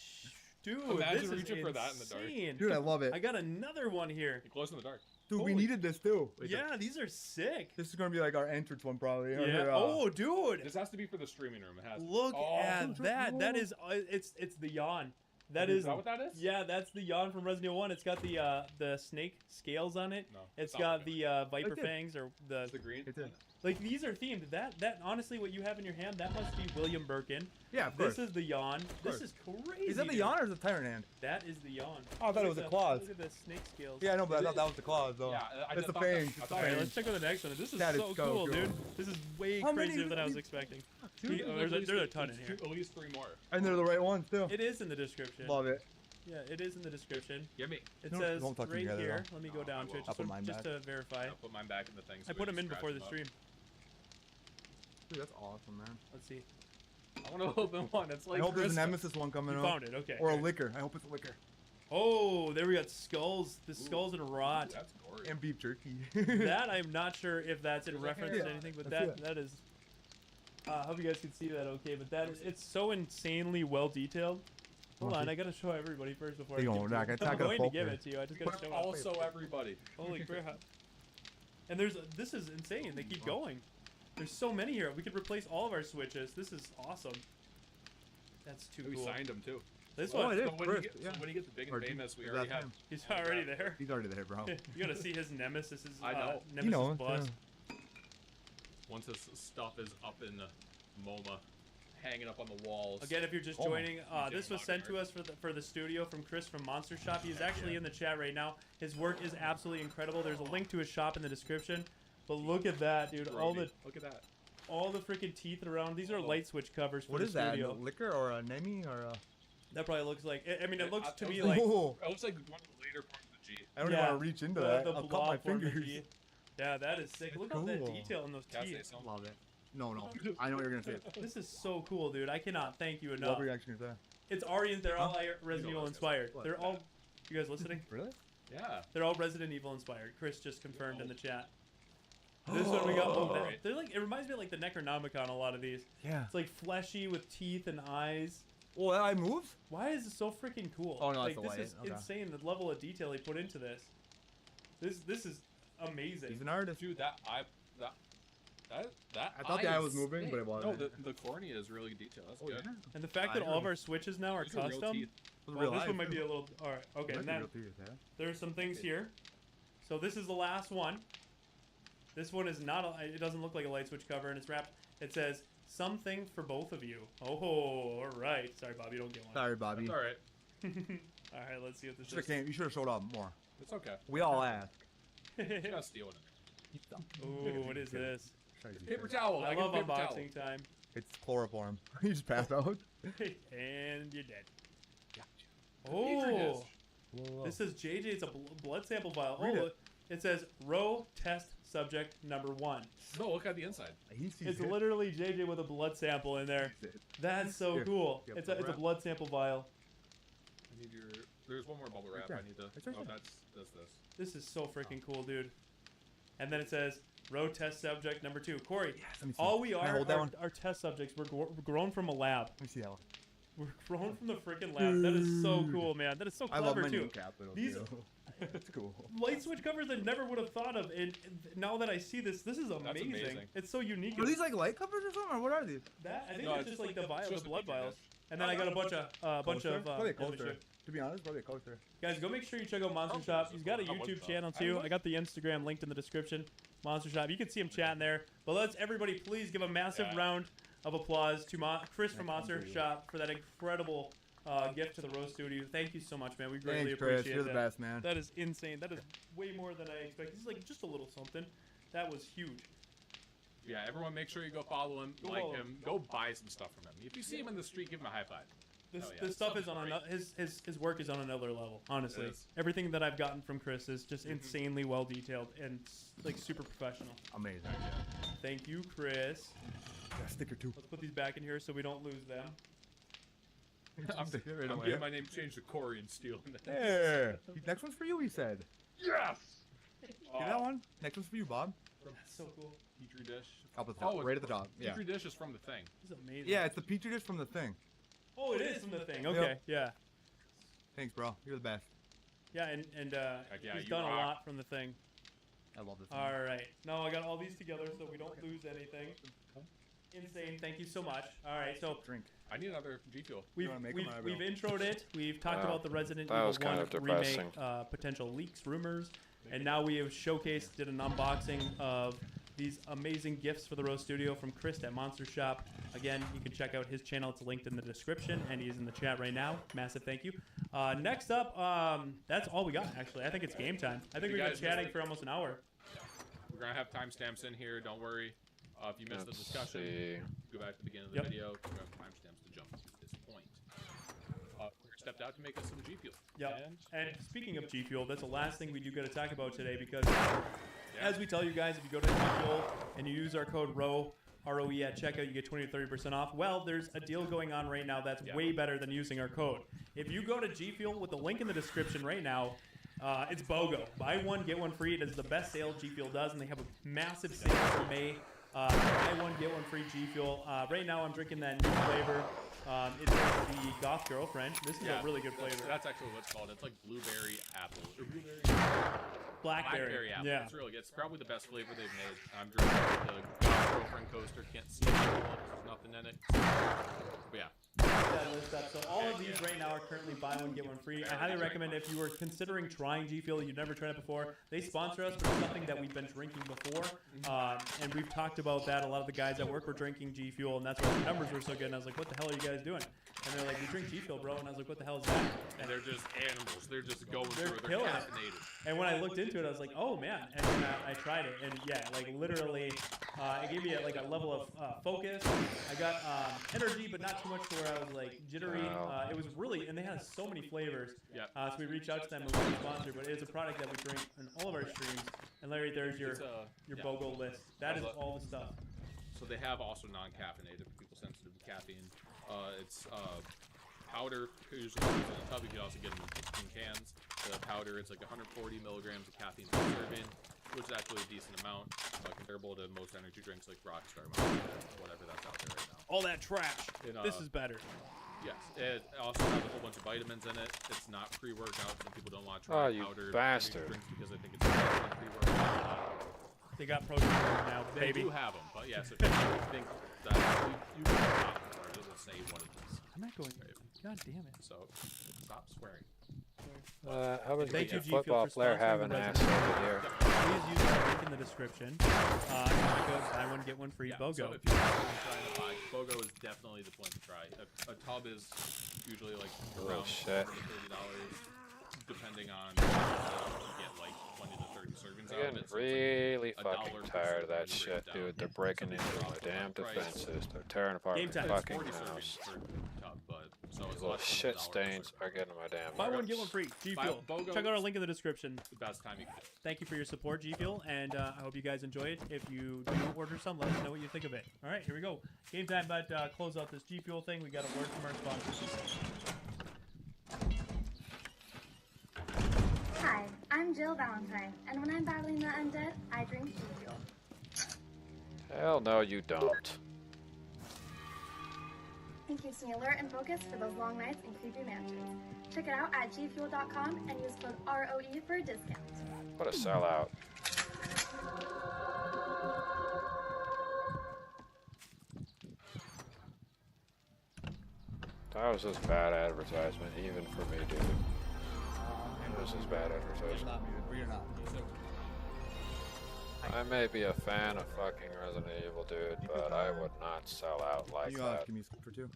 dude! Imagine this reaching is for that in the dark. insane. Dude, I love it. I got another one here. Get close in the dark. Dude, we holy- needed this too. Yeah, these are sick. This is gonna be like our entrance one probably. or, Yeah. Oh, dude! This has to be for the streaming room. It has. to be. Look Oh, at that. That is it's the yawn. That Is is that what that is? Yeah, that's the yawn from Resident Evil 1. It's got the snake scales on it. No. It's not got what the viper Right there. fangs or It's the the green. It's it. like these are themed. That honestly, what you have in your hand, that must be William Birkin. Yeah, of course. This is the yawn. This course. is crazy. Is that the dude. yawn or is it tyrant hand? That is the yawn. Oh, I thought it was Look a at claws. Look at the snake scales. Yeah, I know, but I It thought is. that was the claws though. Yeah, I It's the thought fangs. I It's the thought- All right, fangs. let's check out the next one. This is That is so so cool, cool. dude. This is way How many crazier than I was these- expecting. Dude, He- there's a ton in here. At least 3 more. And they're the right ones too. It is in the description. Love it. Yeah, it is in the description. Give me. It No, says don't touch them right together, here. though. Let me go No, down I to will. it I'll put mine just back. to verify. I'll put mine back in the thing. so I we put can them in scratch before the them up. stream. Dude, that's awesome, man. Let's see. I want to open one. It's like I hope there's an Krista. Nemesis one coming You up. found it. Okay. Or a good. liquor. I hope it's a liquor. Oh, there we got skulls. The skulls and rot. Ooh, that's gory. And beef jerky. That I'm not sure if that's in There's a reference hair to on anything, but That's that is. I hope you guys can see that okay, but that is it's so insanely well detailed. Hold on, I gotta show everybody first before I Hang give on, it to Doc, you. it's not I'm gonna going to give focus. it to you. I just gotta But show it. also everybody. Holy crap! And this is insane. They keep going. There's so many here. We could replace all of our switches. This is awesome. That's too We cool. signed them too. This Oh, one, it is. So when, you First, get, yeah. so when you get the big Or and famous, we is already that have. him? he's already there. He's already there, bro. You gotta see his nemesis. His, I know. Nemesis You know, bust. Once this stuff is up in the MoMA, hanging up on the walls. Again, if you're just Oh my- joining, this was sent to us for the studio from Chris from Monster Shop. He's actually in the chat right now. His work is absolutely incredible. There's a link to his shop in the description. But look at that, dude! Look at that. All the freaking teeth around. These are Uh-oh. light switch covers for What the is that? studio. A liquor or a Nemi or a? That probably looks like. I mean, it Yeah, looks I- to I me was like Oh, It looks like one of the later parts of the G. I don't Yeah, even want to reach into that. the I'll cut my blob form of fingers. G. Yeah, that is sick. Look at that Cool. detail in those Can I say teeth. something? Love it. No, no. I know what you're gonna say. This is so cool, dude. I cannot thank you What enough. were you actually gonna say? It's Arians. They're all Huh? Resident You know Evil what inspired. What? They're all. You guys listening? Really? Yeah. They're all Resident Evil inspired. Chris just confirmed in the chat. This one we got. Oh, Oh. that, they're like. It reminds me of like the Necronomicon. A lot of these. Yeah. It's like fleshy with teeth and eyes. Well, that eye moves. Why is it so freaking cool? Oh, no, like that's the this light. is Okay. insane. The level of detail they put into this. This is amazing. He's an artist. Dude, that eye. That I thought the eye was is moving, sick. but it wasn't. No, the cornea is really detailed. That's good. And the fact I that all of agree. our switches now are These are real custom. teeth. With Well, real this eyes, one might be too. a little. All right. Okay. Might And be then real teeth, yeah. there's some things here. So this is the last one. This one is not. It doesn't look like a light switch cover, and it's wrapped. It says something for both of you. Oh, all right. Sorry, Bob. You don't get one. Sorry, Bobby. That's all right. All right. Let's see what this Should've is. came- You should have showed up more. It's okay. We all ask. You gotta steal it. Ooh, what is this? Paper towel. I get love a paper towel. unboxing time. It's chloroform. you just passed out. And you're dead. Petri dish. Oh, this is JJ. It's a blood sample vial. Read Oh, it. it says row test subject number 1. No, look at the inside. He sees It's it. literally JJ with a blood sample in there. He sees it. That's so Here, cool. get It's the a wrap. blood sample vial. I need your There's one more bubble wrap there. I need to. It's right Oh, there. that's this. This is so freaking cool, dude. And then it says, road test subject number 2. Corey, Let me see. all we Can I are hold that one? are test subjects. We're grown from a lab. Let me see that one. We're grown from the freaking lab. That is so cool, man. That is so I love clever, my too. new capital. These- It's cool. Light switch covers I never would have thought of, and now that I see this is amazing. That's amazing. It's so unique. Are these like light covers or something, or what are these? That I think No, it's just like the vial, just the the blood petri vials. dish. And then I got a bunch of Probably a let me show coaster. you. To be honest, probably a coaster. Guys, go make sure you check out Monster Shop. He's got a YouTube channel too. I got the Instagram linked in the description. Monster Shop. You can see him chatting there. But let's everybody please give a massive round of applause to Chris from Monster Shop for that incredible gift to the Rose Studio. Thank you so much, man. We greatly Thanks, Chris. appreciate You're that. the best, man. That is insane. That is way more than I expected. This is like just a little something. That was huge. Yeah, everyone make sure you go follow him, Go like follow him, go buy some stuff from him. If you see him in the street, give him a high five. This, Oh, yeah. this stuff is on Something's another. His work is on another level. Honestly, It is. everything that I've gotten from Chris is just insanely well detailed and like super professional. Amazing. Thank you, Chris. Got a sticker too. Let's put these back in here so we don't lose them. I'm, Sticker right I'm away. getting my name changed to Corey and stealing it. There. Next one's for you, he said. Yes! Get that one. Next one's for you, Bob. That's so cool. Petri dish. Up at the top. it's- Right at the top. Yeah. Petri dish is from the thing. This is amazing. Yeah, it's the petri dish from the thing. Oh, it is from the thing. Okay. Yeah. Thanks, bro. You're the best. Yeah, and yeah, he's you done a rock. lot from the thing. I love this. All right. Now I got all these together so we don't lose anything. Insane. Thank you so much. All right. So Drink. I need another G Fuel. we've wanna make we've, 'em, I we've will. introed it. We've talked Wow. about the Resident That Evil was kind 1 of depressing. remake, potential leaks, rumors, and now we have showcased, did an unboxing of these amazing gifts for the Rose Studio from Chris at Monster Shop. Again, you can check out his channel. It's linked in the description, and he's in the chat right now. Massive thank you. Next up, that's all we got, actually. I think it's game time. I think You we've been guys chatting missed for almost an hour. We're gonna have timestamps in here. Don't worry. If you missed the Let's discussion, see. go back to the beginning of the Yep. video. We have timestamps to jump to this point. We stepped out to make us some G Fuel. Yep. And speaking of G Fuel, that's the last thing we do got to talk about today because, as we tell you guys, if you go to G Fuel and you use our code ROE, ROE at checkout, you get 20 to 30% off. Well, there's a deal going on right now that's way better than using our code. If you go to G Fuel with the link in the description right now, it's BOGO. Buy one, get one free. It is the best sale G Fuel does, and they have a massive sale for May. Buy one, get one free G Fuel. Right now, I'm drinking that new flavor. It's the Goth Girlfriend. This is a really good flavor. That's actually what it's called. It's like blueberry apple. Or blueberry Blackberry. apple. Yeah. It's really good. It's probably the best flavor they've made. I'm drinking the Goth Girlfriend coaster. Can't see it. There's nothing in it. But yeah. That list up. So all of these right now are currently buy one get one free. I highly recommend if you were considering trying G Fuel, you've never tried it before. They sponsor us, but it's something that we've been drinking before, and we've talked about that. A lot of the guys at work were drinking G Fuel, and that's why the numbers were so good. And I was like, "What the hell are you guys doing?" And they're like, "We drink G Fuel, bro." And I was like, "What the hell is that?" And they're just animals. They're just going They're through it. They're killing it. caffeinated. And when I looked into it, I was like, "Oh man!" And then I tried it, and yeah, like literally, it gave me like a level of focus. I got energy, but not too much to where I was like jittery. Wow. It was really, and they had so many flavors. Yep. So we reached out to them and we were sponsored, but it is a product that we drink in all of our streams. And Larry, there's your It's, yeah. BOGO list. That is Love it. all the stuff. So they have also non-caffeinated for people sensitive to caffeine. It's powder, usually in a tub. You can also get them in cans. The powder, it's like 140 milligrams of caffeine per serving, which is actually a decent amount, comparable to most energy drinks like Rockstar, whatever that's out there right now. All that trash. It, This is better. Yes, it also has a whole bunch of vitamins in it. It's not pre-workout. Some people don't want to try Oh, you powder bastard. drinks because they think it's pre-workout. They got protein now, They baby. do have them, but yes, if you think that you can stop for it, it will say what it is. I'm not going. God damn it. So stop swearing. How about Thank the you, G Fuel, football for player sponsoring have an the ass over here? Please use the link in the description. Check out buy one get one free Yeah, BOGO. So if you're trying to buy, BOGO is definitely the point to try. A tub is usually like around shit. $30 to $30, depending on you get like 20 to 30 servings I'm out of getting it. So it's really like fucking $1 per tired of that serving, you shit, break it dude. down. They're breaking So into it's my off the damn price. defenses. They're tearing apart Game my time. It's fucking 40 house. servings per tub, but so it's These little less than shit $1 per stains serving. are getting my damn Buy one get one nerves. free. G Buy- Fuel. BOGO Check out our is- link in the description. The best time you can do. Thank you for your support, G Fuel, and I hope you guys enjoy it. If you do order some, let us know what you think of it. All right, here we go. Game time, but close out this G Fuel thing. We got a word from our sponsors. I'm Jill Valentine, and when I'm battling the undead, I drink G Fuel. Hell no, you don't. It keeps me alert and focused for those long nights in creepy mansions. Check it out at gfuel.com and use code ROE for a discount. What a sellout. That was just bad advertisement, even for me, dude. This is bad advertisement. Not muted. We're not. I may be a fan of fucking Resident Evil, dude, but I would not sell out like You that. give me a script or two.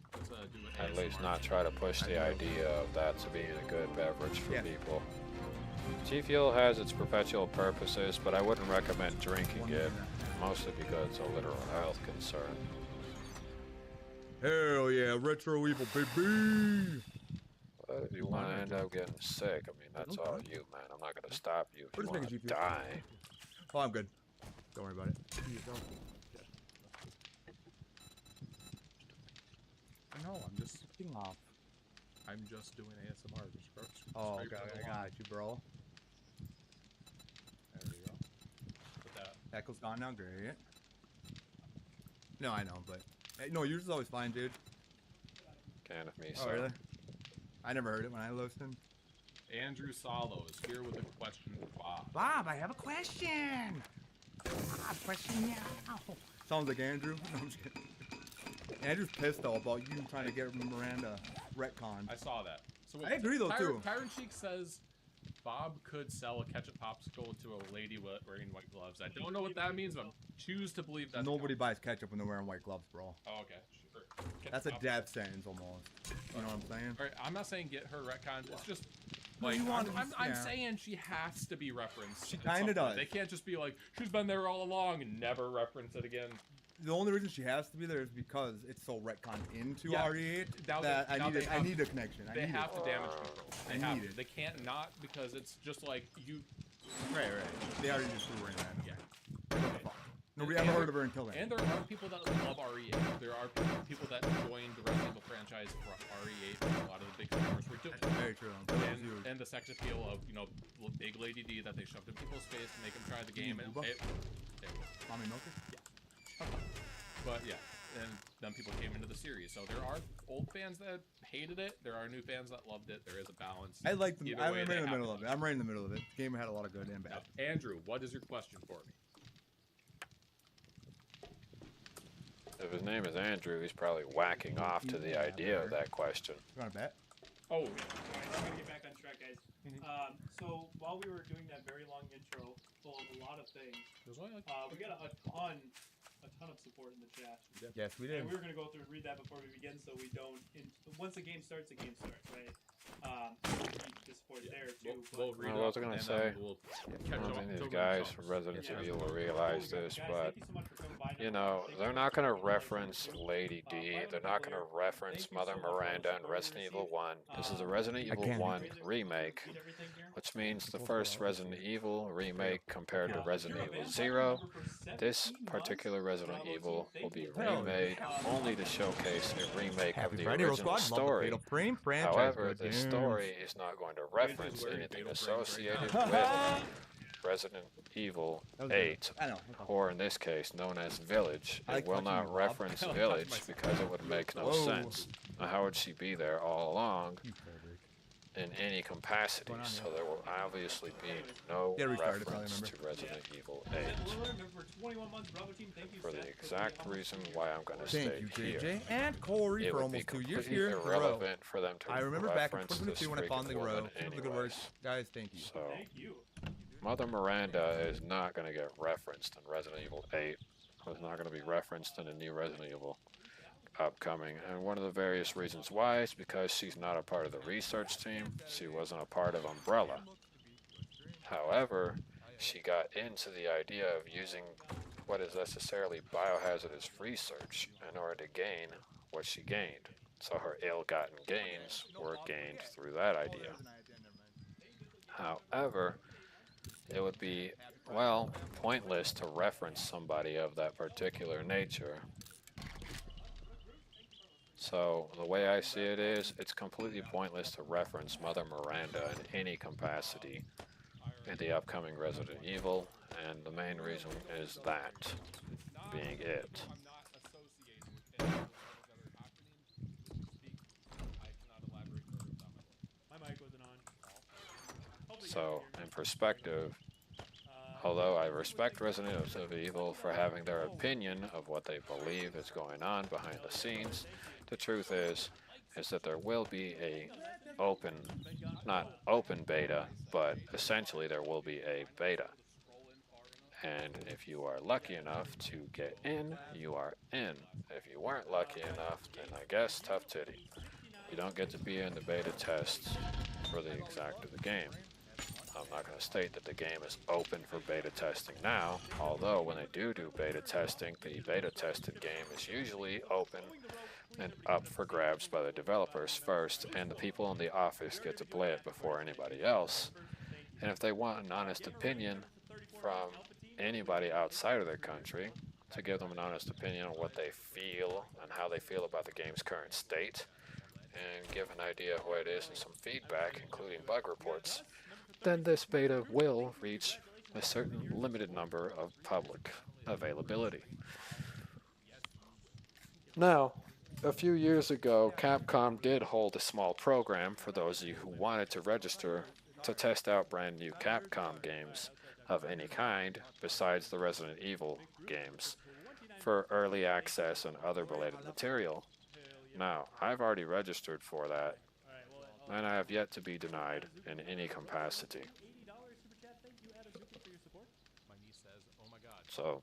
At least not try to push the idea of that to being a good beverage for people. G Fuel has its perpetual purposes, but I wouldn't recommend drinking it, mostly because it's a literal health concern. Hell yeah, retro evil baby. But if you want to end up getting sick, I mean, that's all you, man. I'm not going to stop you if We're you just want to making GPU. die. Oh, I'm good. Don't worry about it. No, I'm just Fucking off. I'm just doing ASMR. Just Oh, okay, I got you, bro. There we go. Put that. Echo's gone now, great. No, I know, but no, yours is always fine, dude. Can of me, Oh, so. really? I never heard it when I listened. Andrew Salo is here with a question for Bob. Bob, I have a question. Bob, question now. Sounds like Andrew. No, I'm just kidding. Andrew's pissed though about you trying to get Miranda retcon. I saw that. So I agree, though, too. Kyron Cheek says Bob could sell a ketchup popsicle to a lady wearing white gloves. I don't know what that means, but I choose to believe that. Nobody buys ketchup when they're wearing white gloves, bro. Oh, okay, sure. That's a death sentence almost. You know what I'm saying? All right, I'm not saying get her retcon. It's just No, like you want- I'm yeah. saying she has to be referenced. She at some kinda point. does. They can't just be like she's been there all along and never reference it again. The only reason she has to be there is because it's so retcon into Yeah, RE8 now that they- now they I have- need a connection. I They need have it. to damage control. They I have need to. it. They can't not because it's just like you. Right. They already just threw her in that. Yeah. Nobody ever heard of her until then. And there are people that love RE8. There are people that joined the Resident Evil franchise for RE8. A lot of the big streamers were doing. Very true. And the sex appeal of big Lady D that they shoved in people's face to make them try the game. And Mommy Milker? But yeah, and then people came into the series. So there are old fans that hated it. There are new fans that loved it. There is a balance. I like them. Either I'm way, right they in the have middle to of it. love I'm right in the middle of it. The game had a lot of good and bad. Now, Andrew, what is your question for me? If his name is Andrew, he's probably whacking off to the idea of that question. You want to bet? Oh, Alright, I'm gonna get back on track, guys. So while we were doing that very long intro full of a lot of things, there's only like we got a ton of support in the chat. Yes, we And did. we were gonna go through and read that before we begin, so we don't. Once the game starts, right? The support there too. We'll read Well, I was it, gonna and say, then we'll I catch don't up think these to guys the from songs. Resident Yeah. Evil will realize this, Guys, but thank you so much for coming by. you know, they're not going to reference Lady D. They're not going to reference Mother Miranda in Resident Evil 1. This is a Resident Evil 1 remake, which means the first Resident Evil remake compared to Resident Evil 0. This particular Resident Evil will be remade only to showcase a remake of the original story. However, the story is not going to reference anything associated with Resident Evil 8, I know. or in this case, known as Village. I It like will touching not you, Bob. reference I like Village touching because it would make no Whoa. sense. Now, how would she be there all along in any capacity? So there will obviously be no Yeah, restart it, probably reference to remember. Resident Evil 8. For 21 months, Bravo team, thank you. For the Seth, exact reason why I'm going to Thank stay you, here. JJ and Corey, It for would be almost 2 years completely here in a row. irrelevant for them to I remember back in reference this 2022 when I found the freaking row. woman Keep up the good work. anyways. Guys, thank you. So, Thank you. Mother Miranda is not going to get referenced in Resident Evil 8. It's not going to be referenced in the new Resident Evil upcoming. And one of the various reasons why is because she's not a part of the research team. She wasn't a part of Umbrella. However, she got into the idea of using what is necessarily biohazardous research in order to gain what she gained. So her ill-gotten gains were gained through that idea. However, it would be, well, pointless to reference somebody of that particular nature. So the way I see it is, it's completely pointless to reference Mother Miranda in any capacity in the upcoming Resident Evil, and the main reason is that being it. I'm not associated with any of those other happening. Speak. I cannot elaborate further without my lawyer. My mic wasn't on. Hopefully you So, guys can in hear me. perspective, although I respect Resident Evil for having their opinion of what they believe is going on behind the scenes, the truth is that there will be a open, not open beta, but essentially there will be a beta. And if you are lucky enough to get in, you are in. If you weren't lucky enough, then I guess tough titty. You don't get to be in the beta tests for the exact of the game. I'm not going to state that the game is open for beta testing now, although when they do beta testing, the beta tested game is usually open and up for grabs by the developers first, and the people in the office get to play it before anybody else. And if they want an honest opinion from anybody outside of their country, to give them an honest opinion on what they feel and how they feel about the game's current state, and give an idea of what it is and some feedback, including bug reports, then this beta will reach a certain limited number of public availability. Now, a few years ago, Capcom did hold a small program for those of you who wanted to register to test out brand new Capcom games of any kind besides the Resident Evil games for early access and other related material. Now, I've already registered for that, and I have yet to be denied in any capacity. So,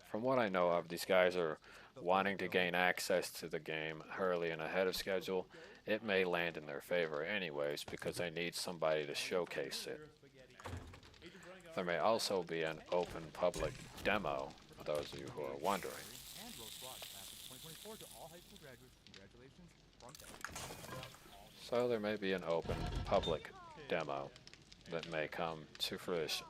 from what I know of, these guys are wanting to gain access to the game early and ahead of schedule. It may land in their favor anyways because they need somebody to showcase it. There may also be an open public demo for those of you who are wondering. So there may be an open public demo that may come to fruition.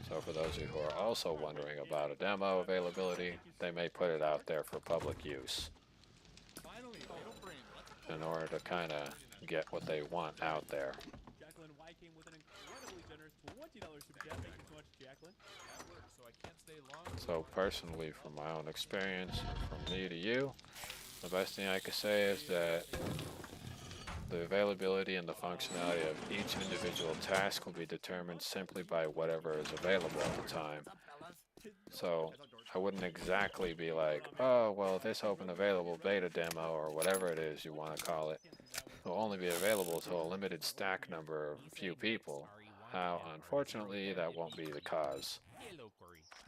So for those of you who are also wondering about a demo availability, they may put it out there for public use in order to kind of get what they want out there. Jacqueline Y came with an incredibly generous $20 super chat. Thank you so much, Jacqueline. So I can't stay long. So personally, from my own experience, from me to you, the best thing I could say is that the availability and the functionality of each individual task will be determined simply by whatever is available at the time. So I wouldn't exactly be like, oh, well, this open available beta demo or whatever it is you want to call it will only be available to a limited stack number of few people. How, unfortunately, that won't be the cause.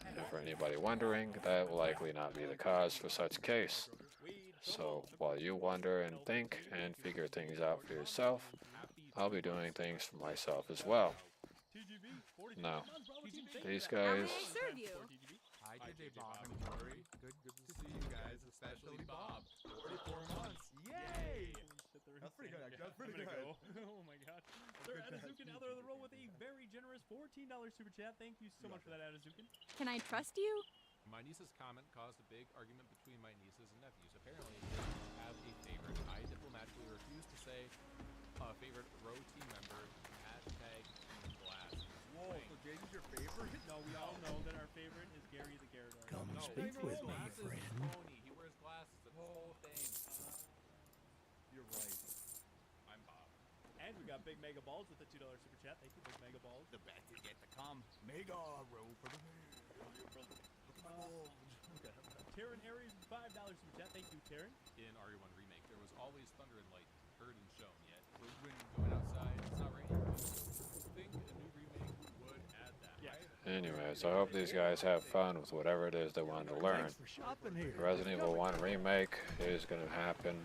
And for anybody wondering, that will likely not be the cause for such case. So while you wonder and think and figure things out for yourself, I'll be doing things for myself as well. Now, these guys, Hi, JJ Bob and Corey. Good to see you guys, especially Bob. 44 months. Yay! That's pretty good, actually. That's pretty good. Oh my god. Sir Adazukin out there on the roll with a very generous $14 super chat. Thank you so much for that, Adazukin. Can I trust you? My niece's comment caused a big argument between my nieces and nephews. Apparently, they have a favorite. I diplomatically refuse to say a favorite row team member. Hashtag glass. Whoa, so JJ's your favorite? No, we all know that our favorite is Gary the Gyarados. Come No, speak with me, glasses, friend. Tony. He wears glasses. It's the whole thing. You're right. I'm Bob. And we got Big Mega Balls with a $2 super chat. Thank you, Big Mega Balls. The best is yet to come. Mega roll for the Taryn Aries with $5 super chat. Thank you, Taryn. In RE1 Remake, there was always thunder and lightning, heard and shown, yet when going outside, it's not raining. I think a new remake would add that, right? anyways, I hope these guys have fun with whatever it is they want to learn. For shopping here. The Resident Evil 1 remake is going to happen,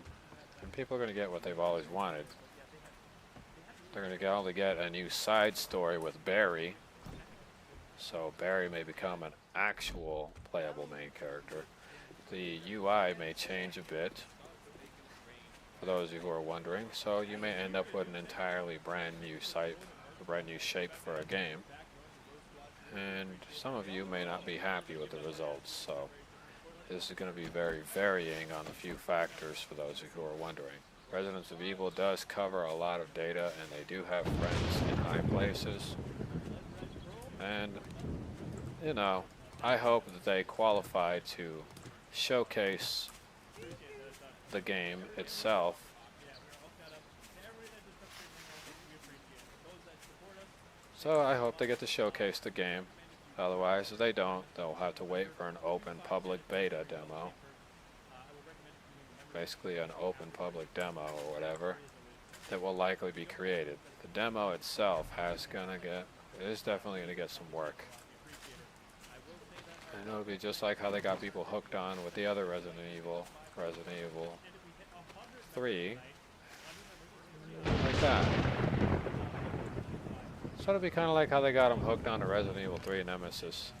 and people are going to get what they've always wanted. They're going to only get a new side story with Barry, so Barry may become an actual playable main character. The UI may change a bit, for those of you who are wondering, so you may end up with an entirely brand new site, a brand new shape for a game. And some of you may not be happy with the results, so this is going to be very varying on a few factors for those of you who are wondering. Resident Evil does cover a lot of data, and they do have friends in high places. And, you know, I hope that they qualify to showcase the game itself. So I hope they get to showcase the game. Otherwise, if they don't, they'll have to wait for an open public beta demo. Basically an open public demo or whatever that will likely be created. The demo itself is definitely gonna get some work. And it'll be just like how they got people hooked on with the other Resident Evil 3. Like that. So it'll be kind of like how they got them hooked on to Resident Evil 3 Nemesis.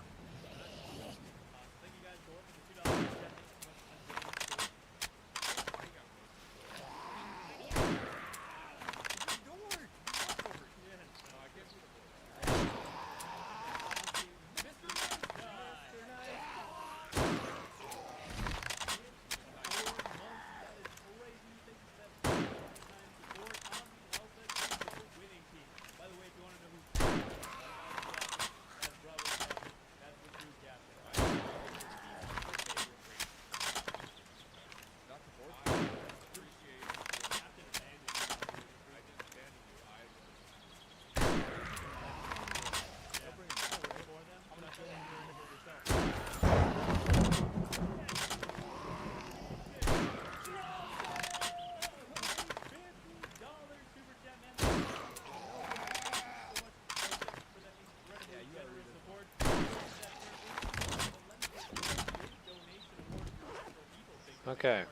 Okay,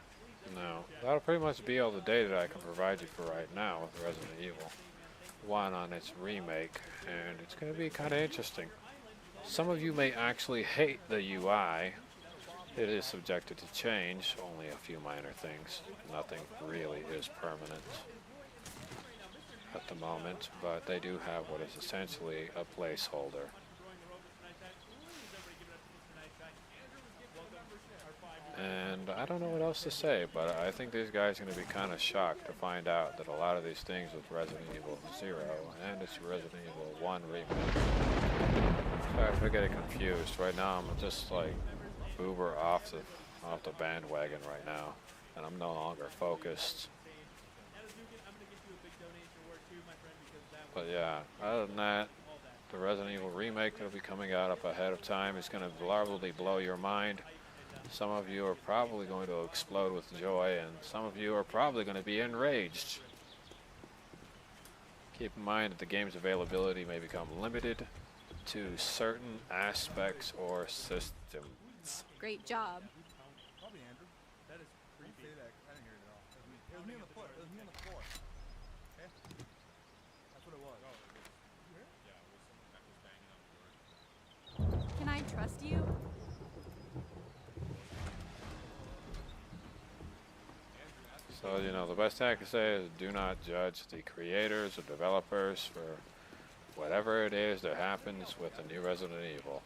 now that'll pretty much be all the data that I can provide you for right now with Resident Evil 1 on its remake, and it's going to be kind of interesting. Some of you may actually hate the UI. It is subjected to change, only a few minor things. Nothing really is permanent at the moment, but they do have what is essentially a placeholder. And I don't know what else to say, but I think these guys are going to be kind of shocked to find out that a lot of these things with Resident Evil 0 and its Resident Evil 1 remake. Sorry if I get confused. Right now I'm just like uber off the bandwagon right now, and I'm no longer focused. But yeah, other than that, the Resident Evil remake that'll be coming out up ahead of time is going to largely blow your mind. Some of you are probably going to explode with joy, and some of you are probably going to be enraged. Keep in mind that the game's availability may become limited to certain aspects or systems. Great job. Probably Andrew. That is creepy. Don't say that. I didn't hear it at all. It was me on the floor. It was me on the floor. Okay? That's what it was. You hear it? Can I trust you? So, you know, the best thing I can say is do not judge the creators or developers for whatever it is that happens with the new Resident Evil.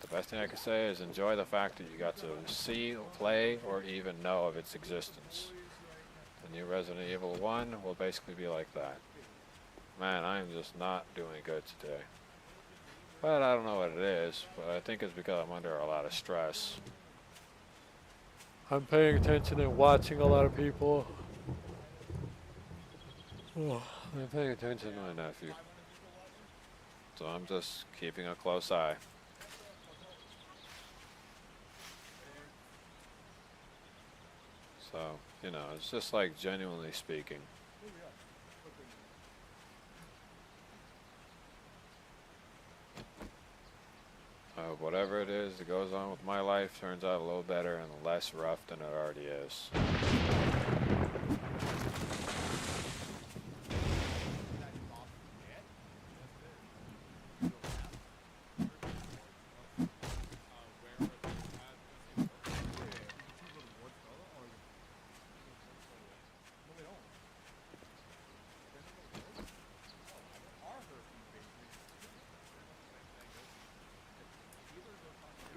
The best thing I can say is enjoy the fact that you got to see, play, or even know of its existence. The new Resident Evil 1 will basically be like that. Man, I'm just not doing good today. But I don't know what it is, but I think it's because I'm under a lot of stress. I'm paying attention and watching a lot of people. I'm paying attention to my nephew. So I'm just keeping a close eye. So, you know, it's just like genuinely speaking. Whatever it is that goes on with my life turns out a little better and less rough than it already is.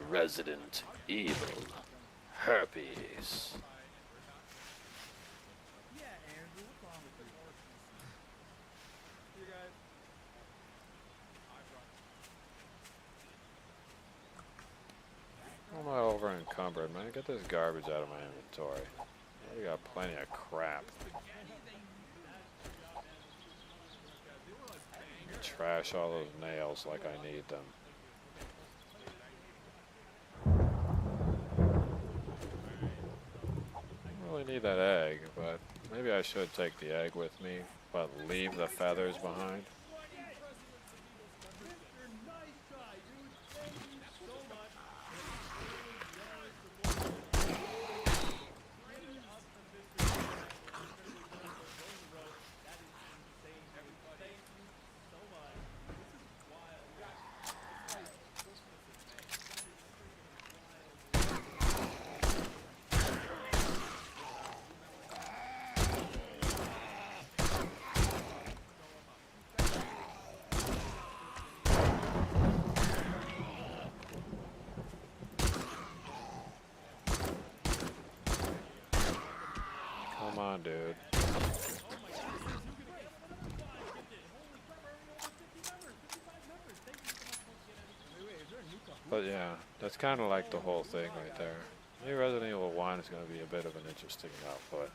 Resident Evil herpes. Yeah, encumbered. Man, get this garbage out of my inventory. We got plenty of crap. Trash all those nails like I need them. I really need that egg, but maybe I should take the egg with me, but leave the feathers behind. Come on, dude. But yeah, that's kind of like the whole thing right there. Maybe Resident Evil 1 is going to be a bit of an interesting output.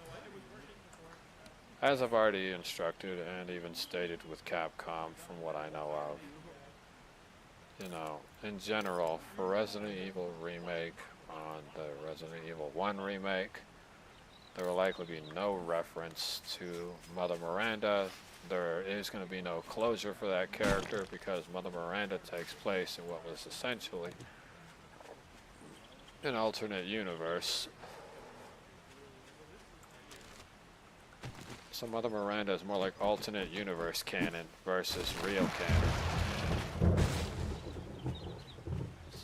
As I've already instructed and even stated with Capcom from what I know of, you know, in general, for Resident Evil remake on the Resident Evil 1 remake, there will likely be no reference to Mother Miranda. There is going to be no closure for that character because Mother Miranda takes place in what was essentially an alternate universe. So Mother Miranda is more like alternate universe canon versus real canon.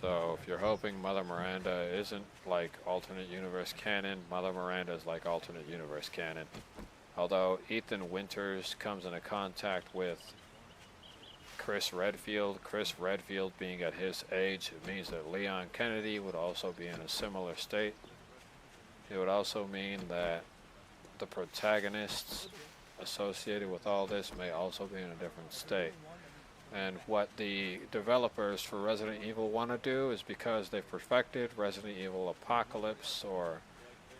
So if you're hoping Mother Miranda isn't like alternate universe canon, Mother Miranda is like alternate universe canon. Although Ethan Winters comes into contact with Chris Redfield being at his age, it means that Leon Kennedy would also be in a similar state. It would also mean that the protagonists associated with all this may also be in a different state. And what the developers for Resident Evil want to do is, because they've perfected Resident Evil Apocalypse or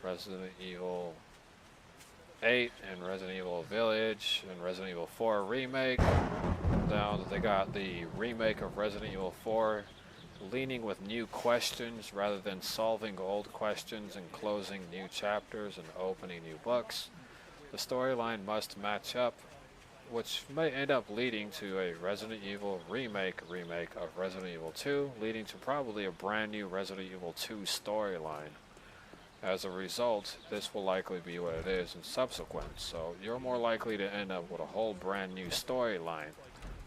Resident Evil 8 and Resident Evil Village and Resident Evil 4 Remake, now that they got the remake of Resident Evil 4 leaning with new questions rather than solving old questions and closing new chapters and opening new books, the storyline must match up, which may end up leading to a Resident Evil remake of Resident Evil 2, leading to probably a brand new Resident Evil 2 storyline. As a result, this will likely be what it is in subsequent, so you're more likely to end up with a whole brand new storyline,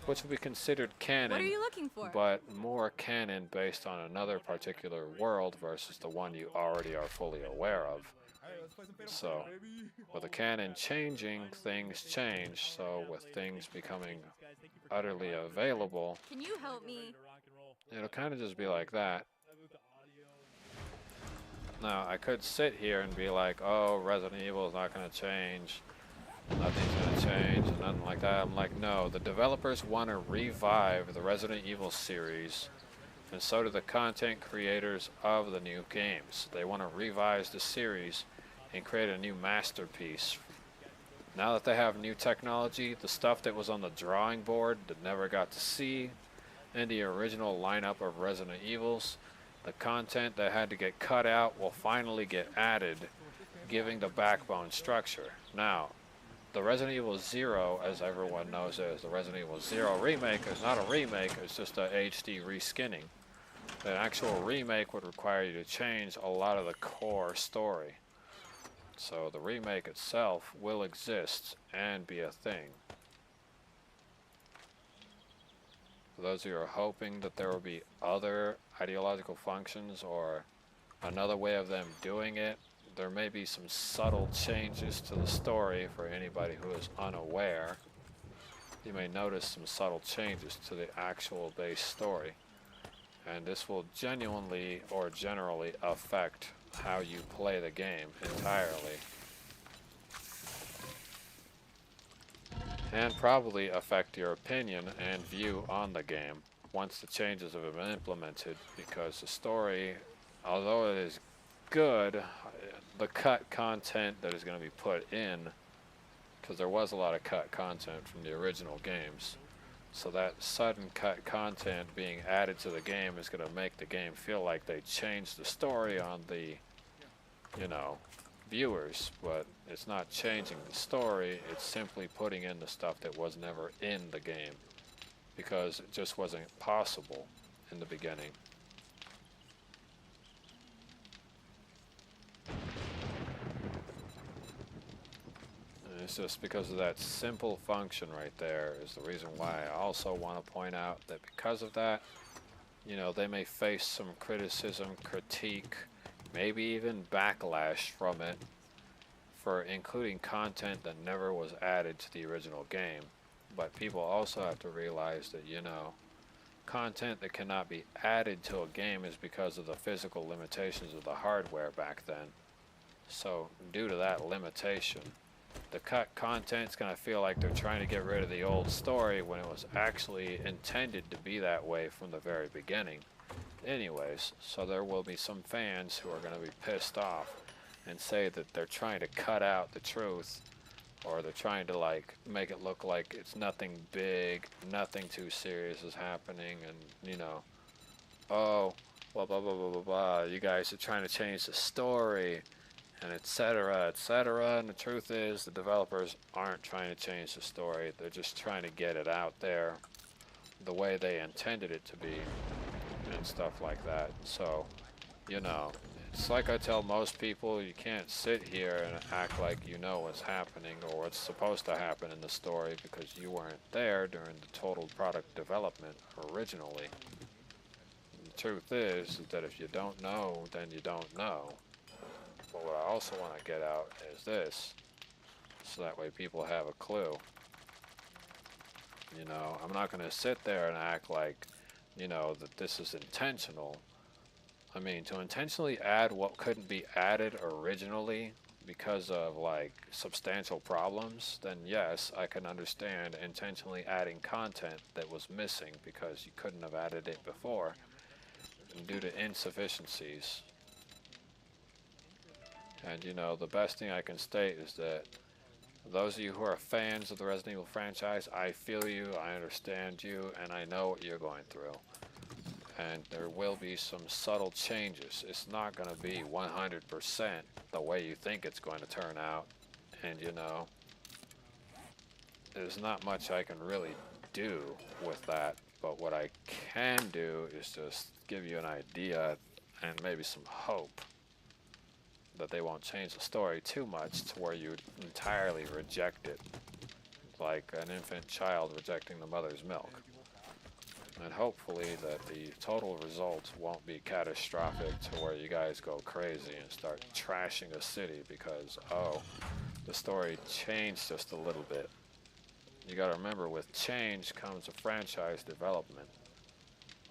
which will be considered canon, What are you looking for? but more canon based on another particular world versus the one you already are fully aware of. So, with the canon changing, things change, so with things becoming utterly available, Can you help me? it'll kind of just be like that. Now, I could sit here and be like, oh, Resident Evil is not going to change, nothing's going to change, and nothing like that. I'm like, no, the developers want to revive the Resident Evil series, and so do the content creators of the new games. They want to revise the series and create a new masterpiece. Now that they have new technology, the stuff that was on the drawing board that never got to see in the original lineup of Resident Evils, the content that had to get cut out will finally get added, giving the backbone structure. Now, the Resident Evil 0, as everyone knows as the Resident Evil 0 remake, is not a remake, it's just a HD reskinning. An actual remake would require you to change a lot of the core story. So the remake itself will exist and be a thing. For those who are hoping that there will be other ideological functions or another way of them doing it, there may be some subtle changes to the story for anybody who is unaware. You may notice some subtle changes to the actual base story. And this will genuinely or generally affect how you play the game entirely. And probably affect your opinion and view on the game once the changes have been implemented, because the story although it is good, the cut content that is going to be put in, because there was a lot of cut content from the original games, so that sudden cut content being added to the game is going to make the game feel like they changed the story on the, you know, viewers, but it's not changing the story, it's simply putting in the stuff that was never in the game, because it just wasn't possible in the beginning. And it's just because of that simple function right there is the reason why I also want to point out that because of that, you know, they may face some criticism, critique, maybe even backlash from it for including content that never was added to the original game. But people also have to realize that, you know, content that cannot be added to a game is because of the physical limitations of the hardware back then. So due to that limitation, the cut content's going to feel like they're trying to get rid of the old story when it was actually intended to be that way from the very beginning. Anyways, so there will be some fans who are going to be pissed off and say that they're trying to cut out the truth, or they're trying to like make it look like it's nothing big, nothing too serious is happening, and you know, oh, blah blah blah blah blah blah, you guys are trying to change the story, and etc etc. And the truth is, the developers aren't trying to change the story, they're just trying to get it out there the way they intended it to be and stuff like that. So, you know, it's like I tell most people, you can't sit here and act like you know what's happening or what's supposed to happen in the story because you weren't there during the total product development originally. And the truth is that if you don't know, then you don't know. But what I also want to get out is this, so that way people have a clue. You know, I'm not going to sit there and act like, you know, that this is intentional. I mean, to intentionally add what couldn't be added originally because of like substantial problems, then yes, I can understand intentionally adding content that was missing because you couldn't have added it before due to insufficiencies. And you know, the best thing I can state is that those of you who are fans of the Resident Evil franchise, I feel you, I understand you, and I know what you're going through. And there will be some subtle changes. It's not going to be 100% the way you think it's going to turn out. And you know, there's not much I can really do with that. But what I can do is just give you an idea and maybe some hope that they won't change the story too much to where you entirely reject it, like an infant child rejecting the mother's milk. And hopefully that the total results won't be catastrophic to where you guys go crazy and start trashing a city because, oh, the story changed just a little bit. You gotta remember, with change comes a franchise development.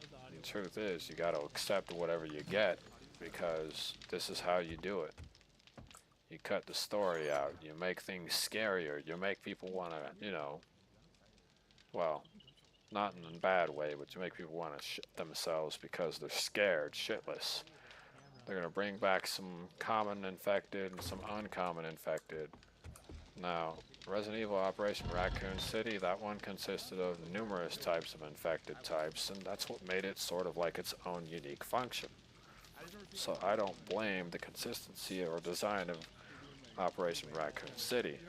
And the truth is, you gotta accept whatever you get because this is how you do it. You cut the story out, you make things scarier, you make people wanna, you know, well, not in a bad way, but to make people want to shit themselves because they're scared shitless. They're going to bring back some common infected and some uncommon infected. Now, Resident Evil Operation Raccoon City, that one consisted of numerous types of infected types, and that's what made it sort of like its own unique function. So I don't blame the consistency or design of Operation Raccoon City.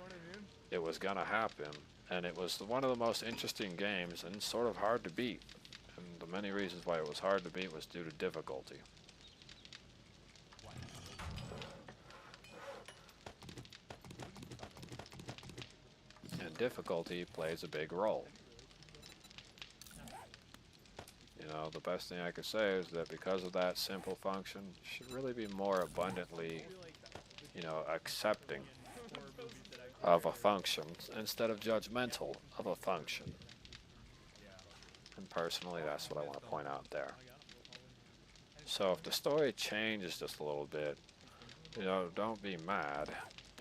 It was going to happen. And it was one of the most interesting games and sort of hard to beat. And the many reasons why it was hard to beat was due to difficulty. And difficulty plays a big role. You know, the best thing I could say is that because of that simple function, you should really be more abundantly, you know, accepting of a function instead of judgmental of a function. And personally, that's what I want to point out there. So if the story changes just a little bit, you know, don't be mad.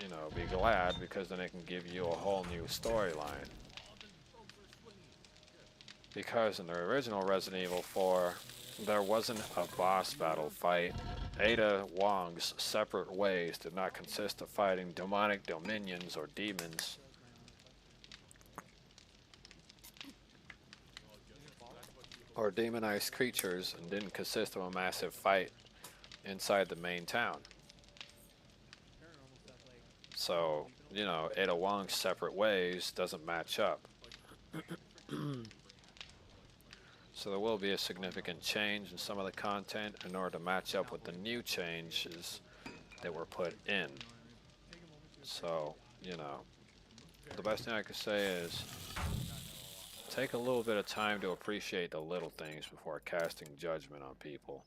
You know, be glad, because then it can give you a whole new storyline. Because in the original Resident Evil 4, there wasn't a boss battle fight Ada Wong's separate ways did not consist of fighting demonic dominions or demons. Or demonized creatures, and didn't consist of a massive fight inside the main town. So, you know, Ada Wong's separate ways doesn't match up. So there will be a significant change in some of the content in order to match up with the new changes that were put in. So, you know, the best thing I could say is take a little bit of time to appreciate the little things before casting judgment on people.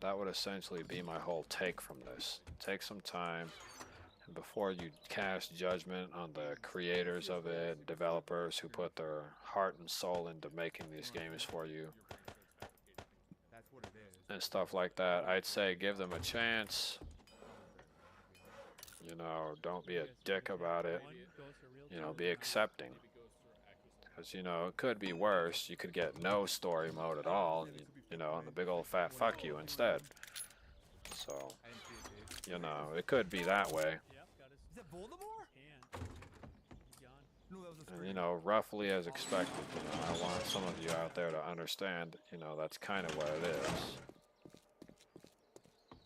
That would essentially be my whole take from this. Take some time, and before you cast judgment on the creators of it, developers who put their heart and soul into making these games for you, and stuff like that, I'd say give them a chance. You know, don't be a dick about it. You know, be accepting. Because, you know, it could be worse. You could get no story mode at all, and, you know, and the big old fat fuck you instead. So, you know, it could be that way. And, you know, roughly as expected, you know, I want some of you out there to understand, you know, that's kind of what it is.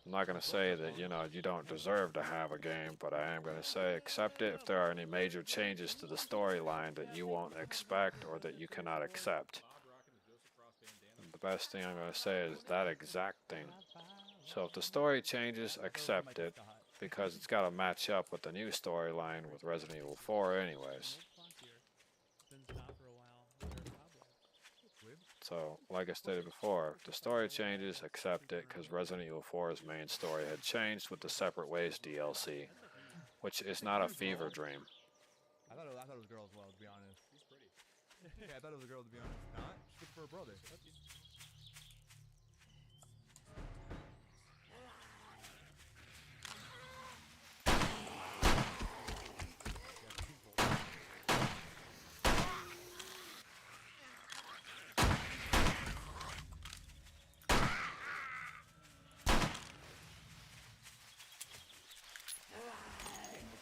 I'm not going to say that, you know, you don't deserve to have a game, but I am going to say accept it if there are any major changes to the storyline that you won't expect or that you cannot accept. And the best thing I'm going to say is that exact thing. So if the story changes, accept it, because it's got to match up with the new storyline with Resident Evil 4 anyways. So, like I stated before, if the story changes, accept it, because Resident Evil 4's main story had changed with the Separate Ways DLC, which is not a fever dream. I thought it was a girl as well, to be honest. She's pretty. Yeah, I thought it was a girl, to be honest. Not? She's looking for her brother.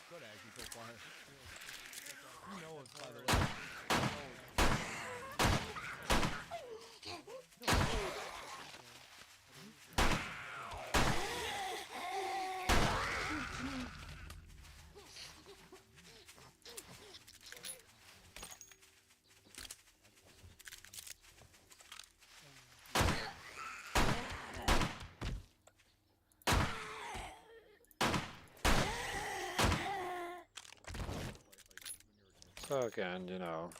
Good actually so far. You know it's by the way. So again, you know,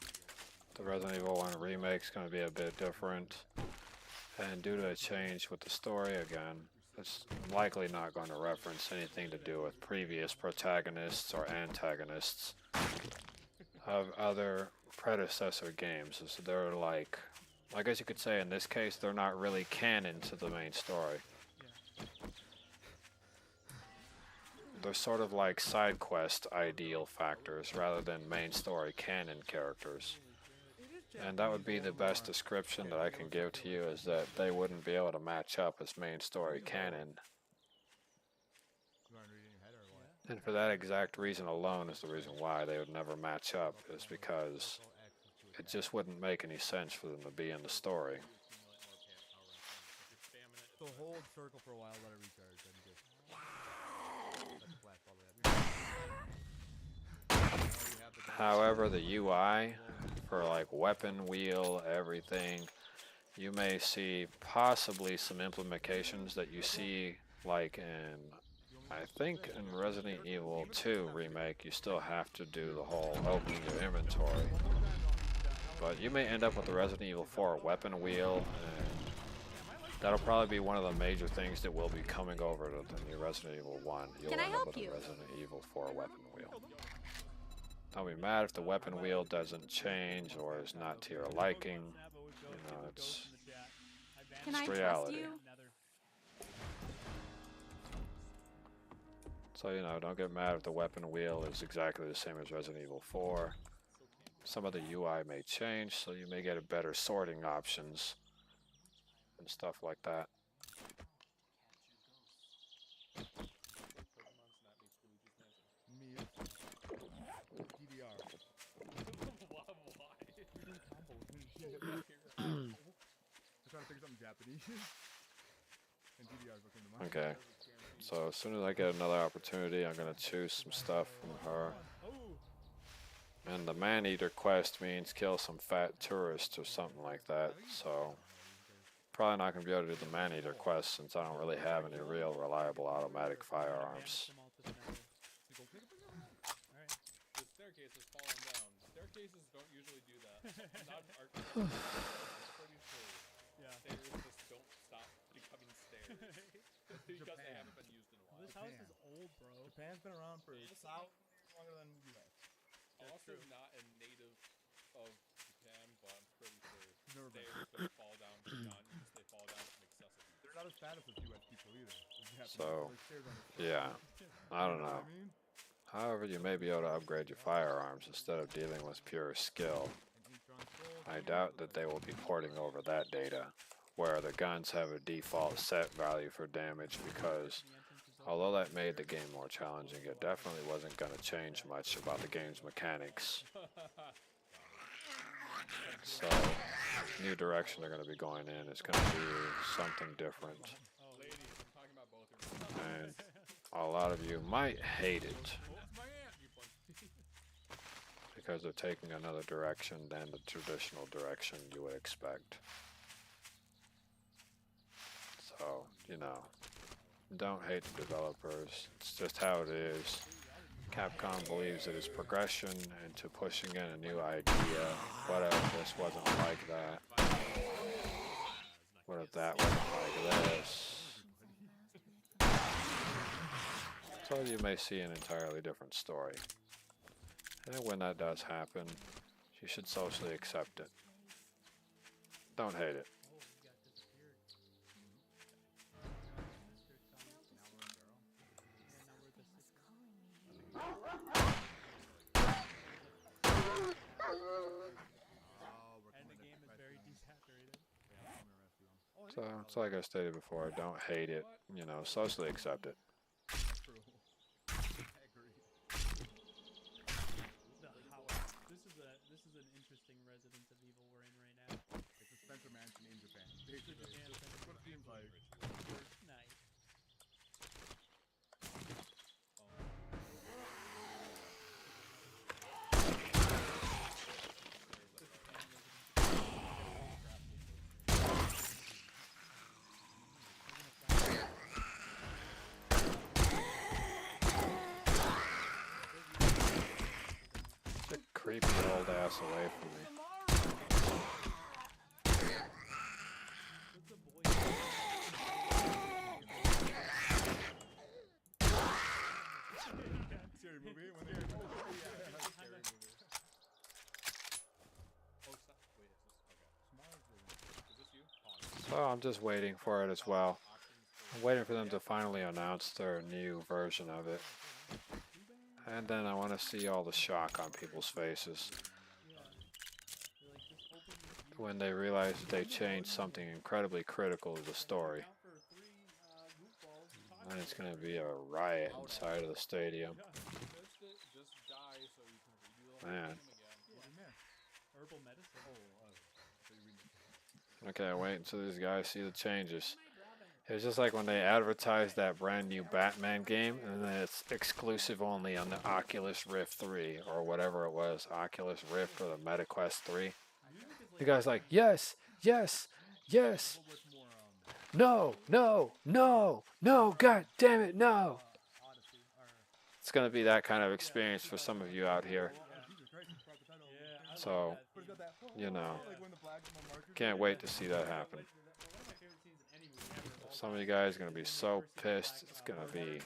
the Resident Evil 1 remake's going to be a bit different, and due to a change with the story again, it's likely not going to reference anything to do with previous protagonists or antagonists of other predecessor games. So they're like, I guess you could say in this case, they're not really canon to the main story. They're sort of like side quest ideal factors rather than main story canon characters. And that would be the best description that I can give to you, is that they wouldn't be able to match up as main story canon. And for that exact reason alone is the reason why they would never match up, is because it just wouldn't make any sense for them to be in the story. So hold circle for a while, let it recharge, then just... However, the UI for like weapon wheel, everything, you may see possibly some implementations that you see like in, I think in Resident Evil 2 remake, you still have to do the whole opening your inventory. But you may end up with the Resident Evil 4 weapon wheel, and that'll probably be one of the major things that will be coming over to the new Resident Evil 1. You'll end up with a Resident Evil 4 weapon wheel. I'll be mad if the weapon wheel doesn't change or is not to your liking. You know, it's reality. So, you know, don't get mad if the weapon wheel is exactly the same as Resident Evil 4. Some of the UI may change, so you may get better sorting options and stuff like that. Pokemon Snap meets Luigi's Mansion. Me. DDR. Why? I'm trying to think of something Japanese. And DDR is what came to mind. Okay. So as soon as I get another opportunity, I'm gonna choose some stuff from her. And the man-eater quest means kill some fat tourist or something like that. So probably not gonna be able to do the man-eater quest since I don't really have any real reliable automatic firearms. Alright. The staircase has fallen down. Staircases don't usually do that. Not in architecture. I'm pretty sure. Yeah. Stairs just don't stop becoming stairs. Because they haven't been used in a while. This house is old, bro. Japan's been around for South longer than the US. Also not a native of Japan, but I'm pretty sure Never been. stairs don't fall down for guns. They fall down from excessive use. They're not as fat as the US people either. So, yeah, I don't know. However, you may be able to upgrade your firearms instead of dealing with pure skill. I doubt that they will be porting over that data, where the guns have a default set value for damage because although that made the game more challenging, it definitely wasn't going to change much about the game's mechanics. So, new direction they're going to be going in is going to be something different. Ladies, I'm talking about both of you. And a lot of you might hate it That's my aunt. You point. because they're taking another direction than the traditional direction you would expect. So, you know, don't hate the developers. It's just how it is. Capcom believes it is progression into pushing in a new idea. What if this wasn't like that? What if that wasn't like this? So you may see an entirely different story. And when that does happen, you should socially accept it. Don't hate it. And the game is very desaturated. So it's like I stated before, don't hate it, you know, socially accept it. This is an interesting Resident of Evil we're in right now. It's a Spencer Mansion in Japan. Basically. Japan, That's what it seems like. Nice. Creep your old ass away from me. Scary movie. When they Scary movie. Oh, stop. Wait, is this you? So I'm just waiting for it as well. I'm waiting for them to finally announce their new version of it. And then I want to see all the shock on people's faces when they realize that they changed something incredibly critical to the story. And it's going to be a riot inside of the stadium. Just die so you can redo the Man. game again. Herbal medicine. Okay, wait until these guys see the changes. It's just like when they advertised that brand new Batman game, and then it's exclusive only on the Oculus Rift 3, or whatever it was, Oculus Rift or the MetaQuest 3. You guys like, yes, yes, yes, no, no, no, no, god damn it, no. It's going to be that kind of experience for some of you out here. So, you know, can't wait to see that happen. Some of you guys are going to be so pissed, it's going to be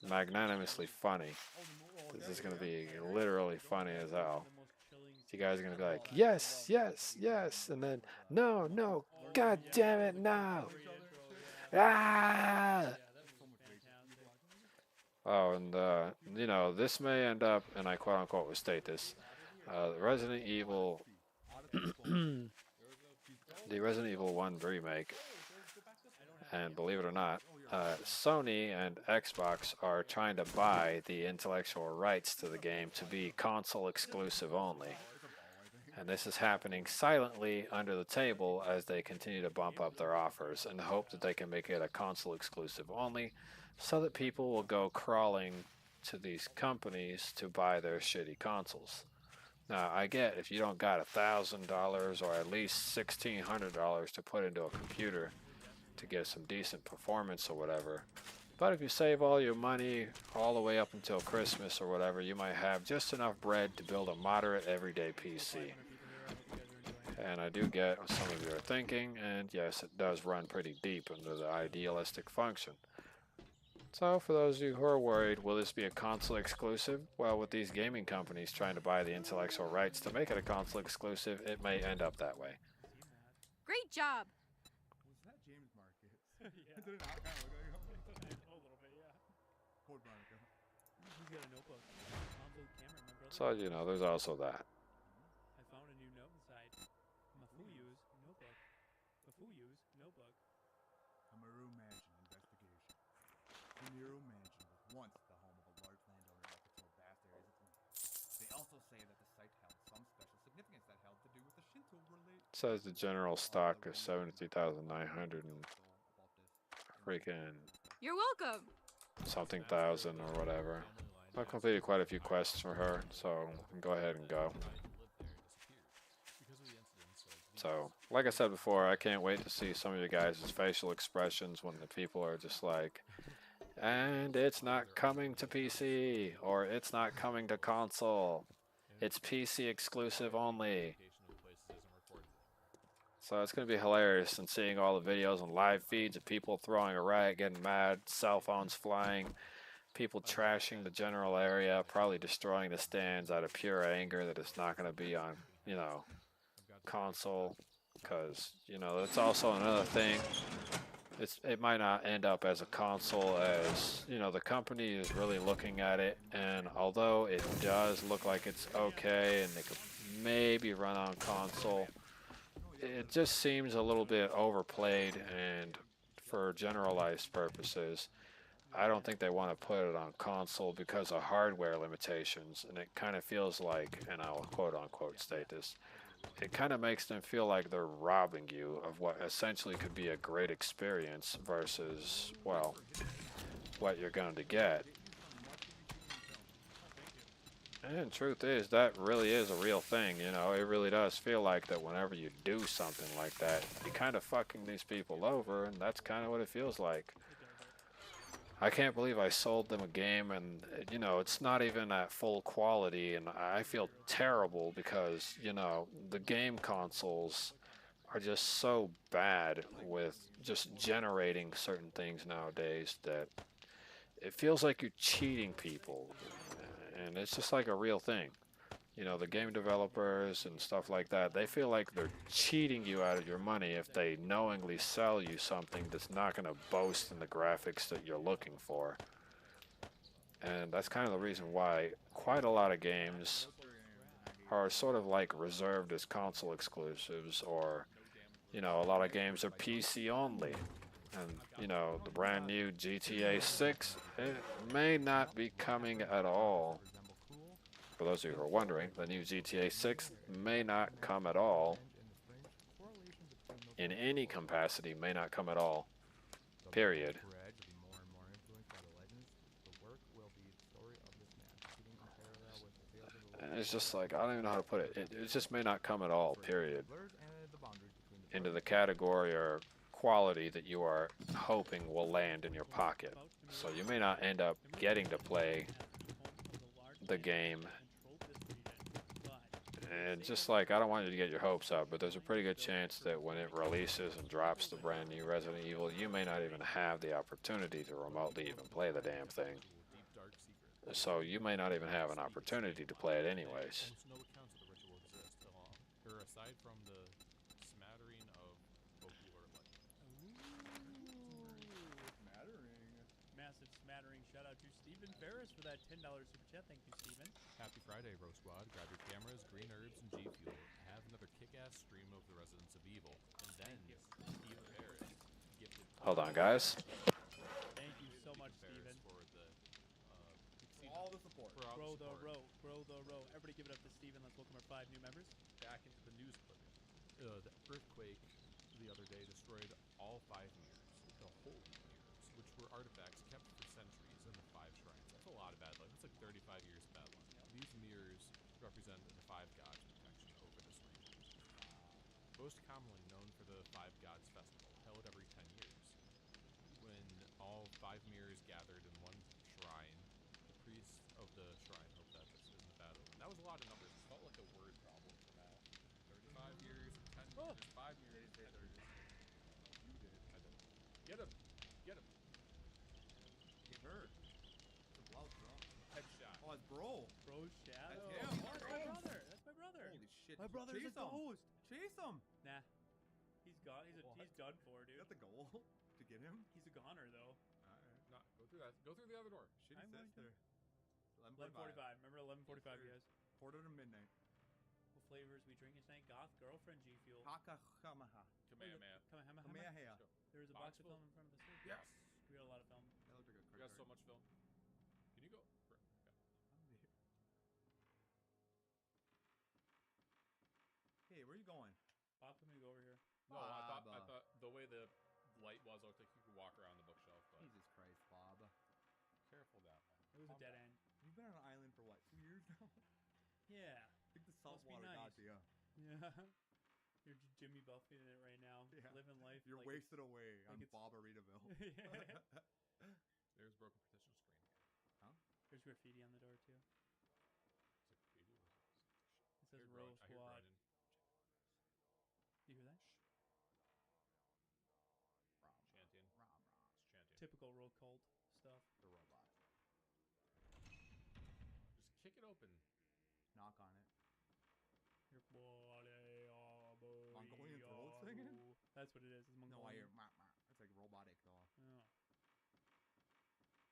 magnanimously funny. This is going to be literally funny as hell. You guys are going to be like, yes, yes, yes, and then, no, no, god damn it, no. Ah! Oh, and, you know, this may end up, and I quote-unquote will state this, Resident Evil, the Resident Evil 1 remake, and believe it or not, Sony and Xbox are trying to buy the intellectual rights to the game to be console exclusive only. And this is happening silently under the table as they continue to bump up their offers in the hope that they can make it a console exclusive only so that people will go crawling to these companies to buy their shitty consoles. Now, I get if you don't got $1,000 or at least $1,600 to put into a computer to get some decent performance or whatever. But if you save all your money all the way up until Christmas or whatever, you might have just enough bread to build a moderate everyday PC. And I do get what some of you are thinking, and yes, it does run pretty deep into the idealistic function. So for those of you who are worried, will this be a console exclusive? Well, with these gaming companies trying to buy the intellectual rights to make it a console exclusive, it may end up that way. Great job. Was that James Marcus? Yeah. Did it not kind of look like him? A little bit, yeah. Code Veronica. He's got a notebook. Alonzo Cameron, my brother. So, you know, there's also that. I found a new note inside. Mafuyu's notebook. Mafuyu's notebook. Amaru Mansion investigation. Amaru Mansion was once the home of a large landowner that controlled vast areas of land. They also say that the site held some special significance that held to do with the Shinto relate. Says the general stock is 73,900 and freaking You're welcome. something thousand or whatever. I've completed quite a few quests for her, so I can go ahead and go. So, like I said before, I can't wait to see some of you guys' facial expressions when the people are just like, and it's not coming to PC, or it's not coming to console. It's PC exclusive only. So it's going to be hilarious and seeing all the videos and live feeds of people throwing a riot, getting mad, cell phones flying, people trashing the general area, probably destroying the stands out of pure anger that it's not going to be on, you know, console. Because, you know, that's also another thing. It might not end up as a console as, you know, the company is really looking at it. And although it does look like it's okay and it could maybe run on console, it just seems a little bit overplayed, and for generalized purposes, I don't think they want to put it on console because of hardware limitations, and it kind of feels like, and I'll quote-unquote state this, it kind of makes them feel like they're robbing you of what essentially could be a great experience versus, well, what you're going to get. And truth is, that really is a real thing, you know. It really does feel like that whenever you do something like that, you're kind of fucking these people over, and that's kind of what it feels like. I can't believe I sold them a game, and, you know, it's not even at full quality, and I feel terrible because, you know, the game consoles are just so bad with just generating certain things nowadays that it feels like you're cheating people. And it's just like a real thing. You know, the game developers and stuff like that, they feel like they're cheating you out of your money if they knowingly sell you something that's not going to boast in the graphics that you're looking for. And that's kind of the reason why quite a lot of games are sort of like reserved as console exclusives, or, you know, a lot of games are PC only. And, you know, the brand new GTA 6, it may not be coming at all. For those of you who are wondering, the new GTA 6 may not come at all. In any capacity, may not come at all. Period. And it's just like, I don't even know how to put it. It just may not come at all, period. Into the category or quality that you are hoping will land in your pocket. So you may not end up getting to play the game. And just like, I don't want you to get your hopes up, but there's a pretty good chance that when it releases and drops the brand new Resident Evil, you may not even have the opportunity to remotely even play the damn thing. So you may not even have an opportunity to play it anyways. Aside from the smattering of folklore Massive smattering shout out to Stephen Ferris for that $10 super chat. Thank you, Stephen. Happy Friday, Row Squad. Grab your cameras, green herbs, and G Fuel. Have another kick-ass stream of the Residents of Evil. And then Steve Ferris gifted... Hold on, guys. support. For all Grow the the support. row. Grow the row. Everybody give it up to Steven. Let's welcome our 5 new members. Back into the news clip. The earthquake the other day destroyed all 5 mirrors, the holy mirrors, which were artifacts kept for centuries in the 5 shrines. That's a lot of bad luck. That's like 35 years of bad luck. These mirrors represent the 5 gods' protection over this region. Most commonly known for the 5 Gods Festival, held every 10 years. When all 5 mirrors gathered in one shrine, the priests of the shrine hoped that this isn't bad omen. That was a lot of numbers. It felt like a word problem for that. 35 years, 10 years, 5 years, 10 years. You did. I did. Get him! Get him! Get her. It's a blouse, bro. Headshot. Oh, it's bro. Bro Shadow. That's him. Oh, that's my brother. That's my brother. Holy shit. My brother's a Chase him. ghost. Chase him. Nah. He's gone. He's What? done for, Is dude. that the goal? To get him? He's a goner, though. Alright. No, go through that. Go through the other door. Shitty I'm going sister. to. 11:45. Remember 11:45, Yes, sir. guys. Quarter to midnight. What flavors we drinking tonight? Goth girlfriend G Fuel. Hakahamaha. Kamehameha. Kamehameha. There was a Box box of full. film in front of the stage. Yes! We got a lot of film. That looked like a We credit got so card. much film. Can you go? Okay. Hey, where you going? Bob, can we go over here? No, I Bob. thought the way the light was, I looked like you could walk around the bookshelf. But Jesus Christ, Bob. careful down there. It was a dead end. You've been on an island for what, 2 years now? Yeah. I think the Must be saltwater got nice. to you. Yeah. You're Jimmy Buffett in it right now. Yeah. Living life. You're like wasted away like on it's- Barbaritaville. Yeah. There's broken partition screen again. Huh? There's graffiti on the door, too. It's like graffiti. It says I hear Row I hear Squad. grinding. You hear that? Rom, Chanting. rom, rom. It's chanting. Typical roll cult stuff. The robot. Just kick it open. Knock on it. Your Mongolian throat singing? That's what it is. It's Mongolian. No, I hear mah, mah. It's like robotic though. Oh.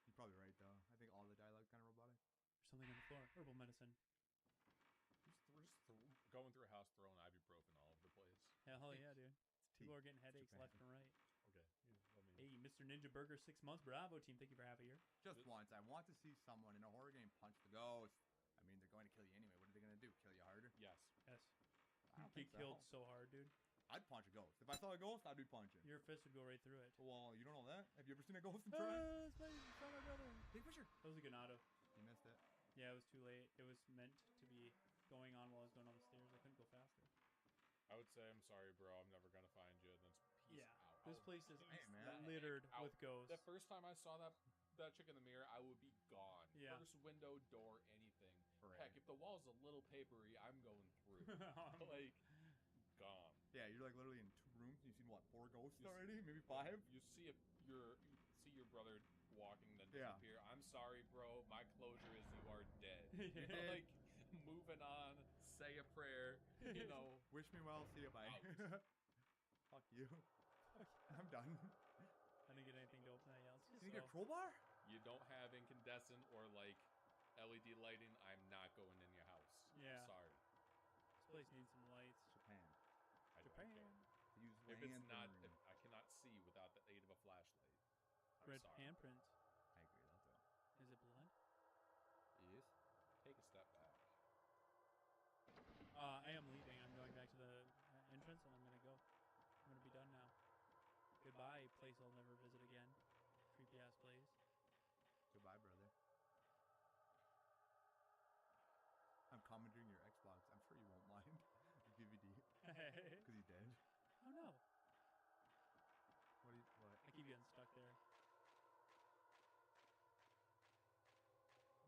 You're probably right though. I think all the dialogue kind of robotic. There's something on the floor. Herbal medicine. We're just going through a house throwing ibuprofen all over the place. Hell yeah, dude. It's People tea. are getting headaches Japan. left and right. Okay. Hey, Mr. Ninja Burger, 6 months. Bravo, team. Thank you for half a year. Just once. I want to see someone in a horror game punch the ghost. I mean, they're going to kill you anyway. What are they going to do? Kill you harder? Yes. Yes. I don't Get think killed so. so hard, dude. I'd punch a ghost. If I saw a ghost, I'd be punching. Your fist would go right through it. Well, you don't know that? Have you ever seen a ghost in Toronto? That's my brother. Take a picture. That was a good auto. You missed it. Yeah, it was too late. It was meant to be going on while I was going on the stairs. I couldn't go faster. I would say, I'm sorry, bro. I'm never going to find you. And then peace Yeah. out. This place is Hey, man. littered Out. with ghosts. The first time I saw that chick in the mirror, I would be gone. Yeah. First window, door, anything. Right. Heck, if the wall's a little papery, I'm going through. Like, gone. Yeah, you're like literally in 2 rooms. You've seen what, 4 ghosts You see- already? Maybe 5? You see you see your brother walking, then Yeah. disappear. I'm sorry, bro. My closure is you are dead. Yeah. You know, like, moving on, say a prayer, you know. Wish me well. See you. Bye. Fuck you. I'm done. I didn't get anything to open that else. You need a crowbar? You don't have incandescent or, like, LED lighting, I'm not going in your house. Yeah. Sorry. This place needs some lights. Japan. I don't Japan. care. They use If it's not, lantern. if I cannot see without the aid of a flashlight. I'm Red sorry. handprint. I agree. That's all. Is it blood? Yes. Take a step back. I am leaving. I'm going back to the entrance, and I'm gonna go. I'm gonna be done now. Goodbye, place I'll never visit again. Creepy ass place. Goodbye, brother. I'm commenting your Xbox. I'm sure you won't mind. The DVD. Because he's dead. Oh no! What do you... What? I keep getting stuck there.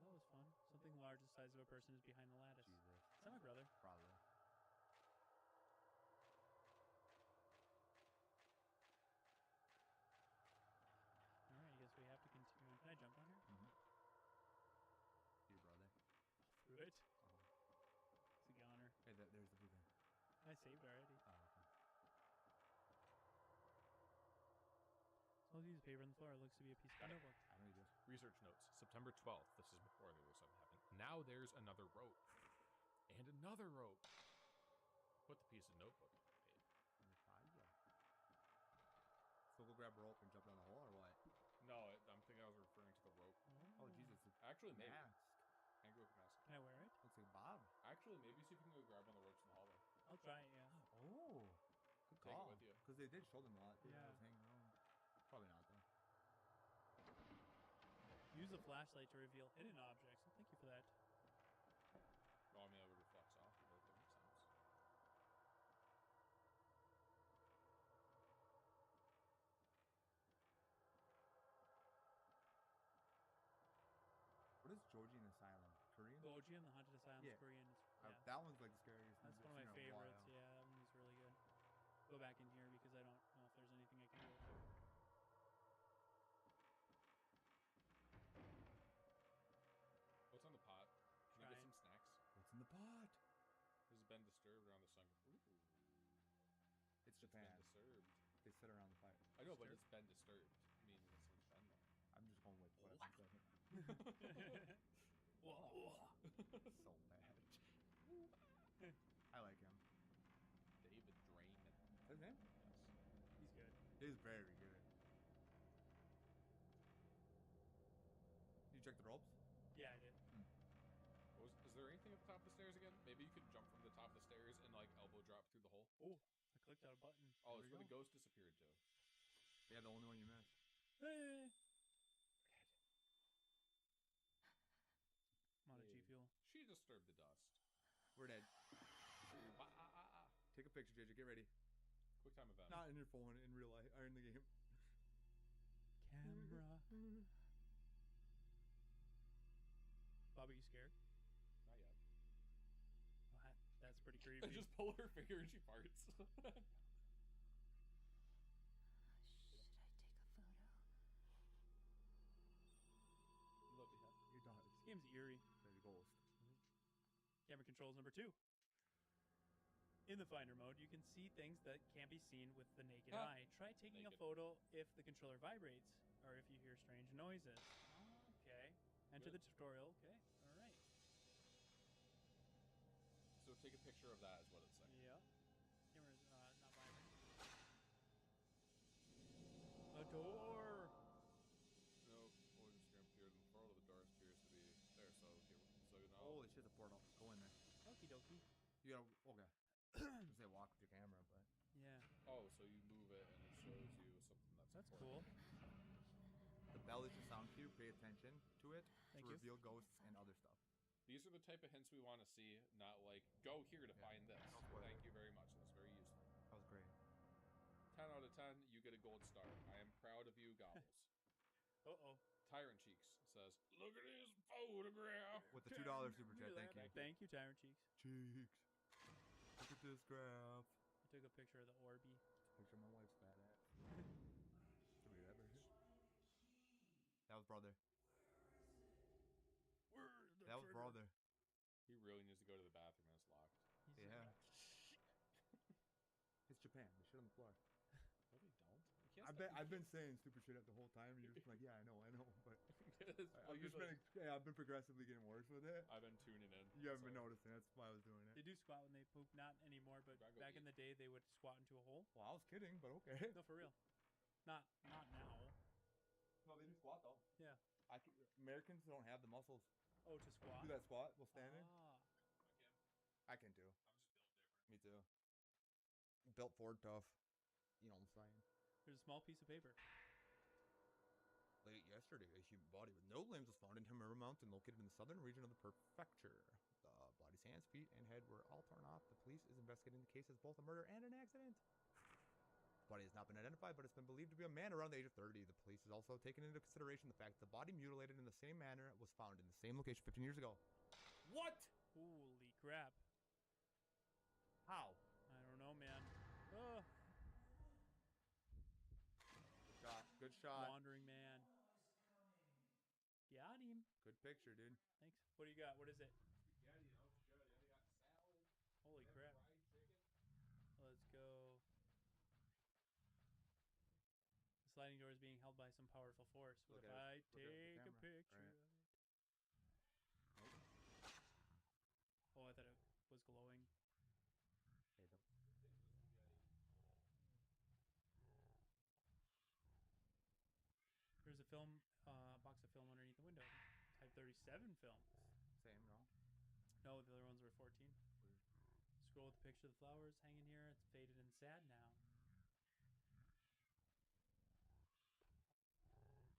That was fun. Something large the size of a person is behind the lattice. Jesus. Is that my brother? Probably. Alright, I guess we have to continue. Can I jump on here? Mm-hmm. Your brother. Through it? Oh. It's a goner. Hey, there's the blue gun. I saved already. Oh, okay. So I'll use paper on the floor. It looks to be a piece of notebook. I know you do. Research notes. September 12th. This is before there was something happened. Now there's another rope. And another rope. Put the piece of notebook on the page. On the side, yeah. So go grab a rope and jump down the hole, or what? No, I'm thinking I was referring to the rope. Oh, Jesus. It's Actually, maybe. mask. Can I wear it? Looks like Bob. Actually, maybe see if you can go grab one of the ropes in the hallway. I'll try it, yeah. Oh, good Take it call. with you. Because they did show them a lot. Too. Yeah. I was hanging around. Probably not though. Use the flashlight to reveal hidden objects. Well, thank you for that. Well, I mean, it would reflect off of it. That makes sense. What is Georgian Asylum? Korean? Goji and the Haunted Asylum is Yeah. Korean. Yeah. That one's like the scariest. That's movie one of I've my seen in a while. favorites. Yeah, that one was really good. Go back in here because I don't know if there's anything I can do with it. What's on the pot? Can you get Trying. some snacks? What's in the pot? This has been disturbed around the sun. Ooh. It's It's Japan. been disturbed. They sit around the fire. I know, but it's been disturbed. Meaning someone's been there. I'm just going with what? Whoa. So bad. I like him. David Draymond. His name? Yes. He's good. He's very good. You check the ropes? Yeah, I did. Is there anything at the top of the stairs again? Maybe you could jump from the top of the stairs and like elbow drop through the hole. Oh, I clicked on a button. Oh, There it's we where the go. ghost disappeared, Joe. Yeah, the only one you missed. Hey. I'm on a Hey. G Fuel. She disturbed the dust. We're dead. Take a picture, JJ. Get ready. Quick time event. Not in your phone, in real life, or in the game. Camera. Bobby, you scared? Not yet. What? That's pretty I creepy. just pull her finger and she farts. Should I take a photo? Love to have. Your dog. This game's eerie. There's a ghost. Camera controls number 2. In the finder mode, you can see things that can't be seen with the naked Huh. eye. Try taking a Naked. photo if the controller vibrates or if you hear strange noises. Okay. Enter Good. the tutorial. Okay. All right. So take a picture of that is what it's saying. Yeah. Camera's not vibrating. A door. No, only Instagram appeared in the portal. The door appears to be there, so now. Holy shit, the portal. Go in there. Okie dokie. You gotta, okay. Just say walk with your camera, but. Yeah. Oh, so you move it and it shows you something that's That's important. cool. The bell is your sound cue. Pay attention to it Thank to you. reveal ghosts and other stuff. These are the type of hints we want to see, not like, go here to find this. No spoilers. Thank you very much. That's very useful. That was great. 10 out of 10, you get a gold star. I am proud of you, Gobbles. Uh-oh. Tyrant Cheeks says, look at his photograph. With the $2 super chat, thank you. Thank you, Tyrant Cheeks. Cheeks. Look at this graph. I took a picture of the Orby. Picture of my wife's fat ass. Did we ever? That was brother. That was brother. He really needs to go to the bathroom and it's locked. Yeah. It's Japan. They shit on the floor. No, they don't. You can't I've been saying stupid shit the whole time, and you're just like, yeah, I know, but Well, I've just been, I've been progressively getting worse with it. I've been tuning in. You haven't been so- noticing. That's why I was doing They it. do squat when they poop. Not anymore, but Gotta go back in eat. the day, they would squat into a hole. Well, I was kidding, but okay. No, for real. Not now. No, they do squat though. Yeah. Americans don't have the muscles. Oh, to squat? Do that squat while standing. Ah. I can too. I'm just built different. Me too. Built Ford tough. You know what I'm saying? There's a small piece of paper. Late yesterday, a human body with no limbs was found in Himura Mountain, located in the southern region of the prefecture. The body's hands, feet, and head were all torn off. The police is investigating the case as both a murder and an accident. The body has not been identified, but it's been believed to be a man around the age of 30. The police has also taken into consideration the fact that the body mutilated in the same manner was found in the same location 15 years ago. What? Holy crap. How? I don't know, man. Oh, Good shot. Good shot. wandering man. Got him. Good picture, dude. Thanks. What do you got? What is it? Spaghetti, oh shit, yeah, they got salad. Holy and crap. fried chicken. Let's go. The sliding door is being held by some powerful force. What Look if at I it. Look at the take a camera. picture Right. of it? Oh, I thought it was glowing. Hey, don't. There's a film, box of film underneath the window. Type 37 films. Same, no? No, the other ones were 14. Scroll with the picture of the flowers hanging here. It's faded and sad now. Oh,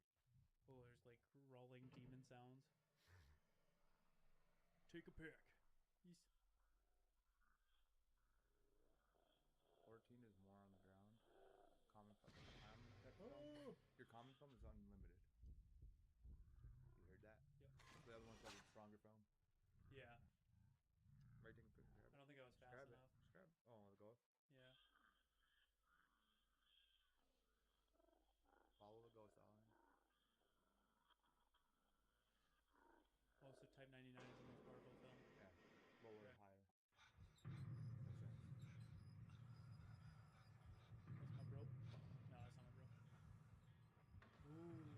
there's like rolling demon sounds. Take a pick. Yes. 14 is more on the ground. Common text film. Your common film is unlimited. You heard that? Yep. The other one's got a stronger film. Yeah. Right, take a picture. Grab I don't think I was fast grab enough. Just grab it. Oh, the ghost. Yeah. Follow the ghost line. Oh, so Type 99 is the most powerful film. Yeah. Lower Okay. and higher. That's my bro. No, that's not my bro. Ooh.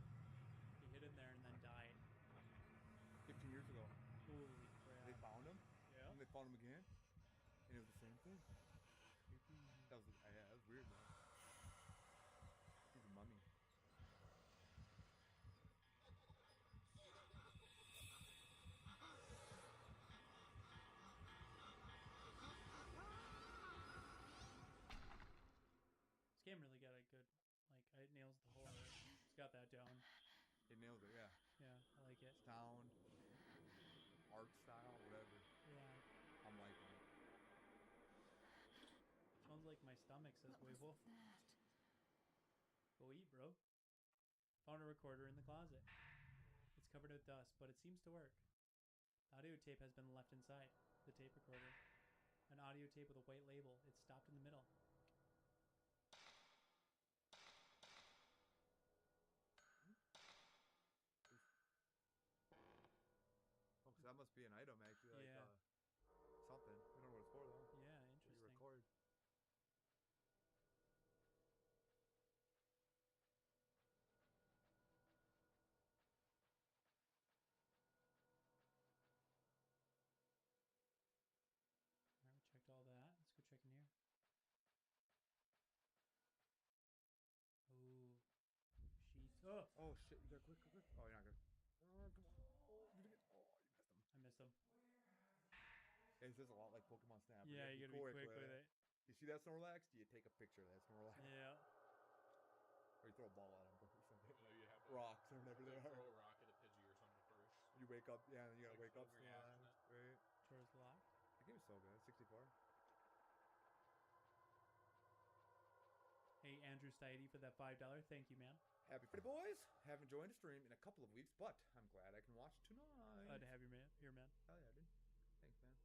He hid in there and then died. 15 years ago. Holy crap. They found him. Yeah. And they found him again. And it was the same thing. That was weird, man. He's a mummy. This game really got a good, like, it nails the horror. It's got that down. It nails it, yeah. Yeah, I like it. Sound, art style, whatever. Yeah. I'm liking it. Sounds like my stomach says, "Wait, wolf." Go eat, bro. Found a recorder in the closet. It's covered with dust, but it seems to work. The audio tape has been left inside the tape recorder. An audio tape with a white label. It's stopped in the middle. Oh, because that must be an item, actually. Like, Yeah. something. We don't know what it's for, though. Yeah, What you interesting. record. Alright, we checked all that. Let's go check in here. Oh. Sheets. Oh! Oh, shit. You got quick. Oh, you're not good. Oh, come on. Oh, you missed him. I missed them. It's just a lot like Pokemon Snap. Yeah, you gotta be quick with it. You see that Snorlax? Do you take a picture of that Snorlax? Yeah. Or you throw a ball at him or something. No, you have to, Rocks or whatever they throw are. a rock at a Pidgey or something first. You wake up, yeah, and you gotta Like wake up full Snorlax. reaction. Right? Doors locked. The game is so good. 64. Hey, Andrew Stidy for that $5. Thank you, man. Happy for the boys. Haven't joined a stream in a couple of weeks, but I'm glad I can watch tonight. Glad to have you, man. Here, man. Hell yeah, dude. Thanks, man.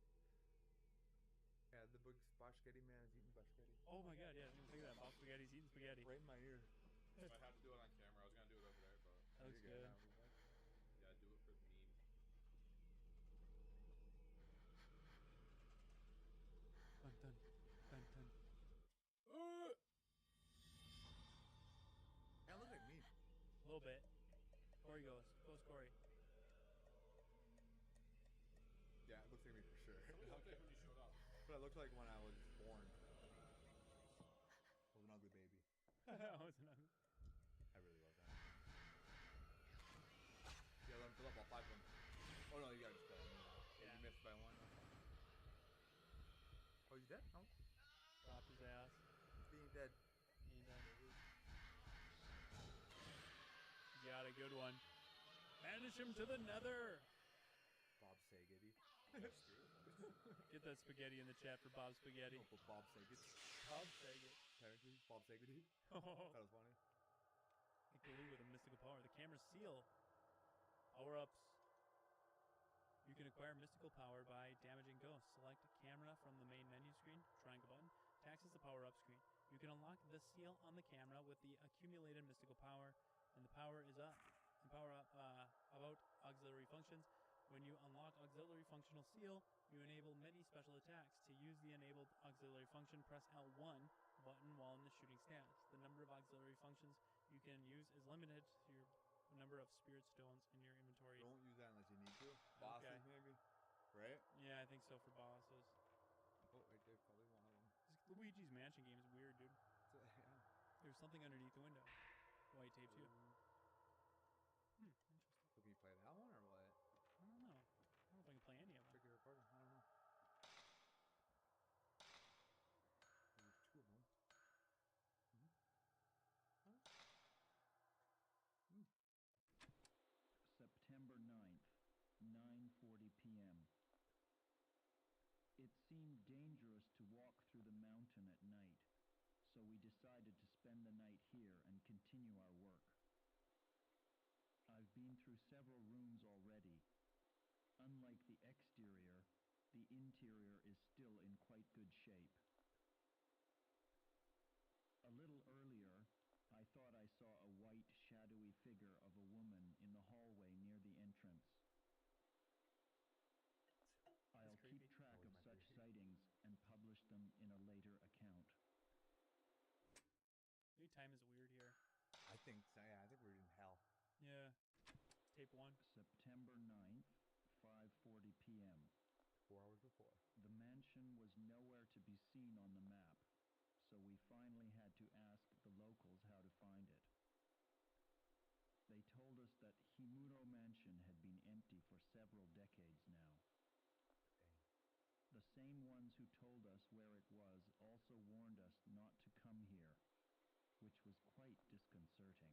Yeah, the big spaghetti man is eating spaghetti. Oh my god, yeah, I didn't think of that. Bob Spaghetti's eating spaghetti. Right in my ear. Might have to do it on camera. I was gonna do it over there, but That looks You're good. now. yeah, do it for the meme. Dun, dun, dun, dun. Yeah, look like me. A little bit. Corey goes. Goes Corey. Yeah, it looks like me for sure. Somebody looked like when you showed up. But it looked like when I was born. I was an ugly baby. That was an ugly. I really love that. Yeah, let him fill up all 5 of them. Oh no, you gotta just go. Yeah. You missed by 1. Oh, he's dead? No. Dropped his ass. Being dead. And, got a good one. Banish him to the nether. Bob Saget. Get that spaghetti in the chat for Bob Spaghetti. No, but Bob Saget. Bob Saget. Technically, Bob Saget. Oh. That was funny. Glue with a mystical power. The camera's seal. Power-ups. You can acquire mystical power by damaging ghosts. Select camera from the main menu screen. Triangle button. To access the power-up screen. You can unlock the seal on the camera with the accumulated mystical power, and the power is up. And power up about auxiliary functions. When you unlock auxiliary functional seal, you enable many special attacks. To use the enabled auxiliary function, press L1 button while in the shooting stance. The number of auxiliary functions you can use is limited to your number of spirit stones in your inventory. Don't use that unless you need to. Bosses, Okay. maybe. Right? Yeah, I think so for bosses. Oh, right there's probably one of them. This Luigi's Mansion game is weird, dude. So, yeah. There's something underneath the window. White tape too. Interesting. So can you play that one or what? I don't know. I don't know if I can play any of them. Check your recording. Oh, seemed dangerous to walk through the mountain at night, so we decided to spend the night here and continue our work. I've been through several rooms already. Unlike the exterior, the interior is still in quite good shape. A little earlier, I thought I saw a white, shadowy figure of a woman in the hallway near the entrance. I'll keep track of such sightings and publish them in a later account. Maybe time is weird here. I think so, yeah, I think we're in hell. Yeah. Tape 1. September 9th, 5:40 p.m. 4 hours before. The mansion was nowhere to be seen on the map, so we finally had to ask the locals how to find it. They told us that Himuro Mansion had been empty for several decades now. The same ones who told us where it was also warned us not to come here, which was quite disconcerting.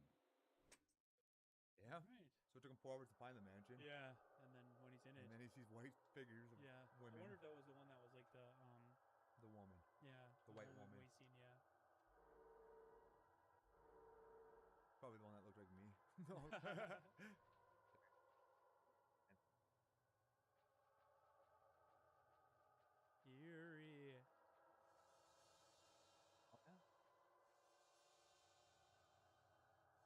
Yeah. Right. So it took him 4 hours to find the mansion. Yeah, and then when he's in it. And then he sees white figures of Yeah. women. I wonder if that was the one that was like the woman. yeah, The white one woman. we seen, yeah. Probably the one that looked like me. No. Eerie. Oh, yeah.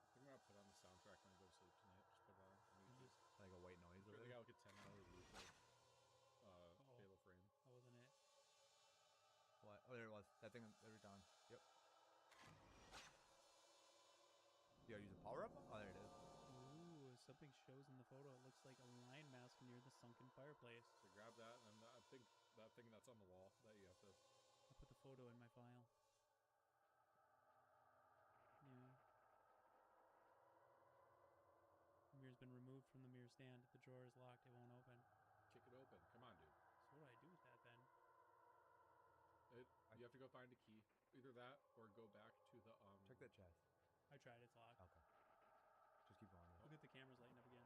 I think I'm gonna put on the soundtrack when I go to sleep tonight. Just put it on YouTube. Like a white noise They over got there. like a 10-hour loop of Fatal Frame. That wasn't it. What? Oh, there it was. That thing, there it's on. Yep. You gotta use a power up? Oh, there it is. Ooh, something shows in the photo. It looks like a lion mask near the sunken fireplace. So grab that, and I think that thing that's on the wall that you have to. I put the photo in my file. Yeah. The mirror's been removed from the mirror stand. The drawer is locked. It won't open. Kick it open. Come on, dude. So what do I do with that then? You have to go find a key. Either that or go back to the Check that chest. I tried. It's locked. Okay. Just keep going. Look at the cameras lighting up again.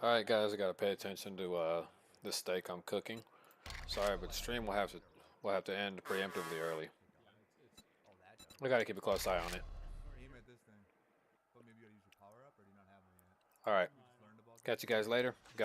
All right, guys, I gotta pay attention to this steak I'm cooking. Sorry, but the stream will have to end preemptively early. Oh, that does. I gotta keep a close eye on it. Aim at this thing. But maybe you gotta use your power up, or do you not have one yet? All right, You just learned about catch you guys later. Got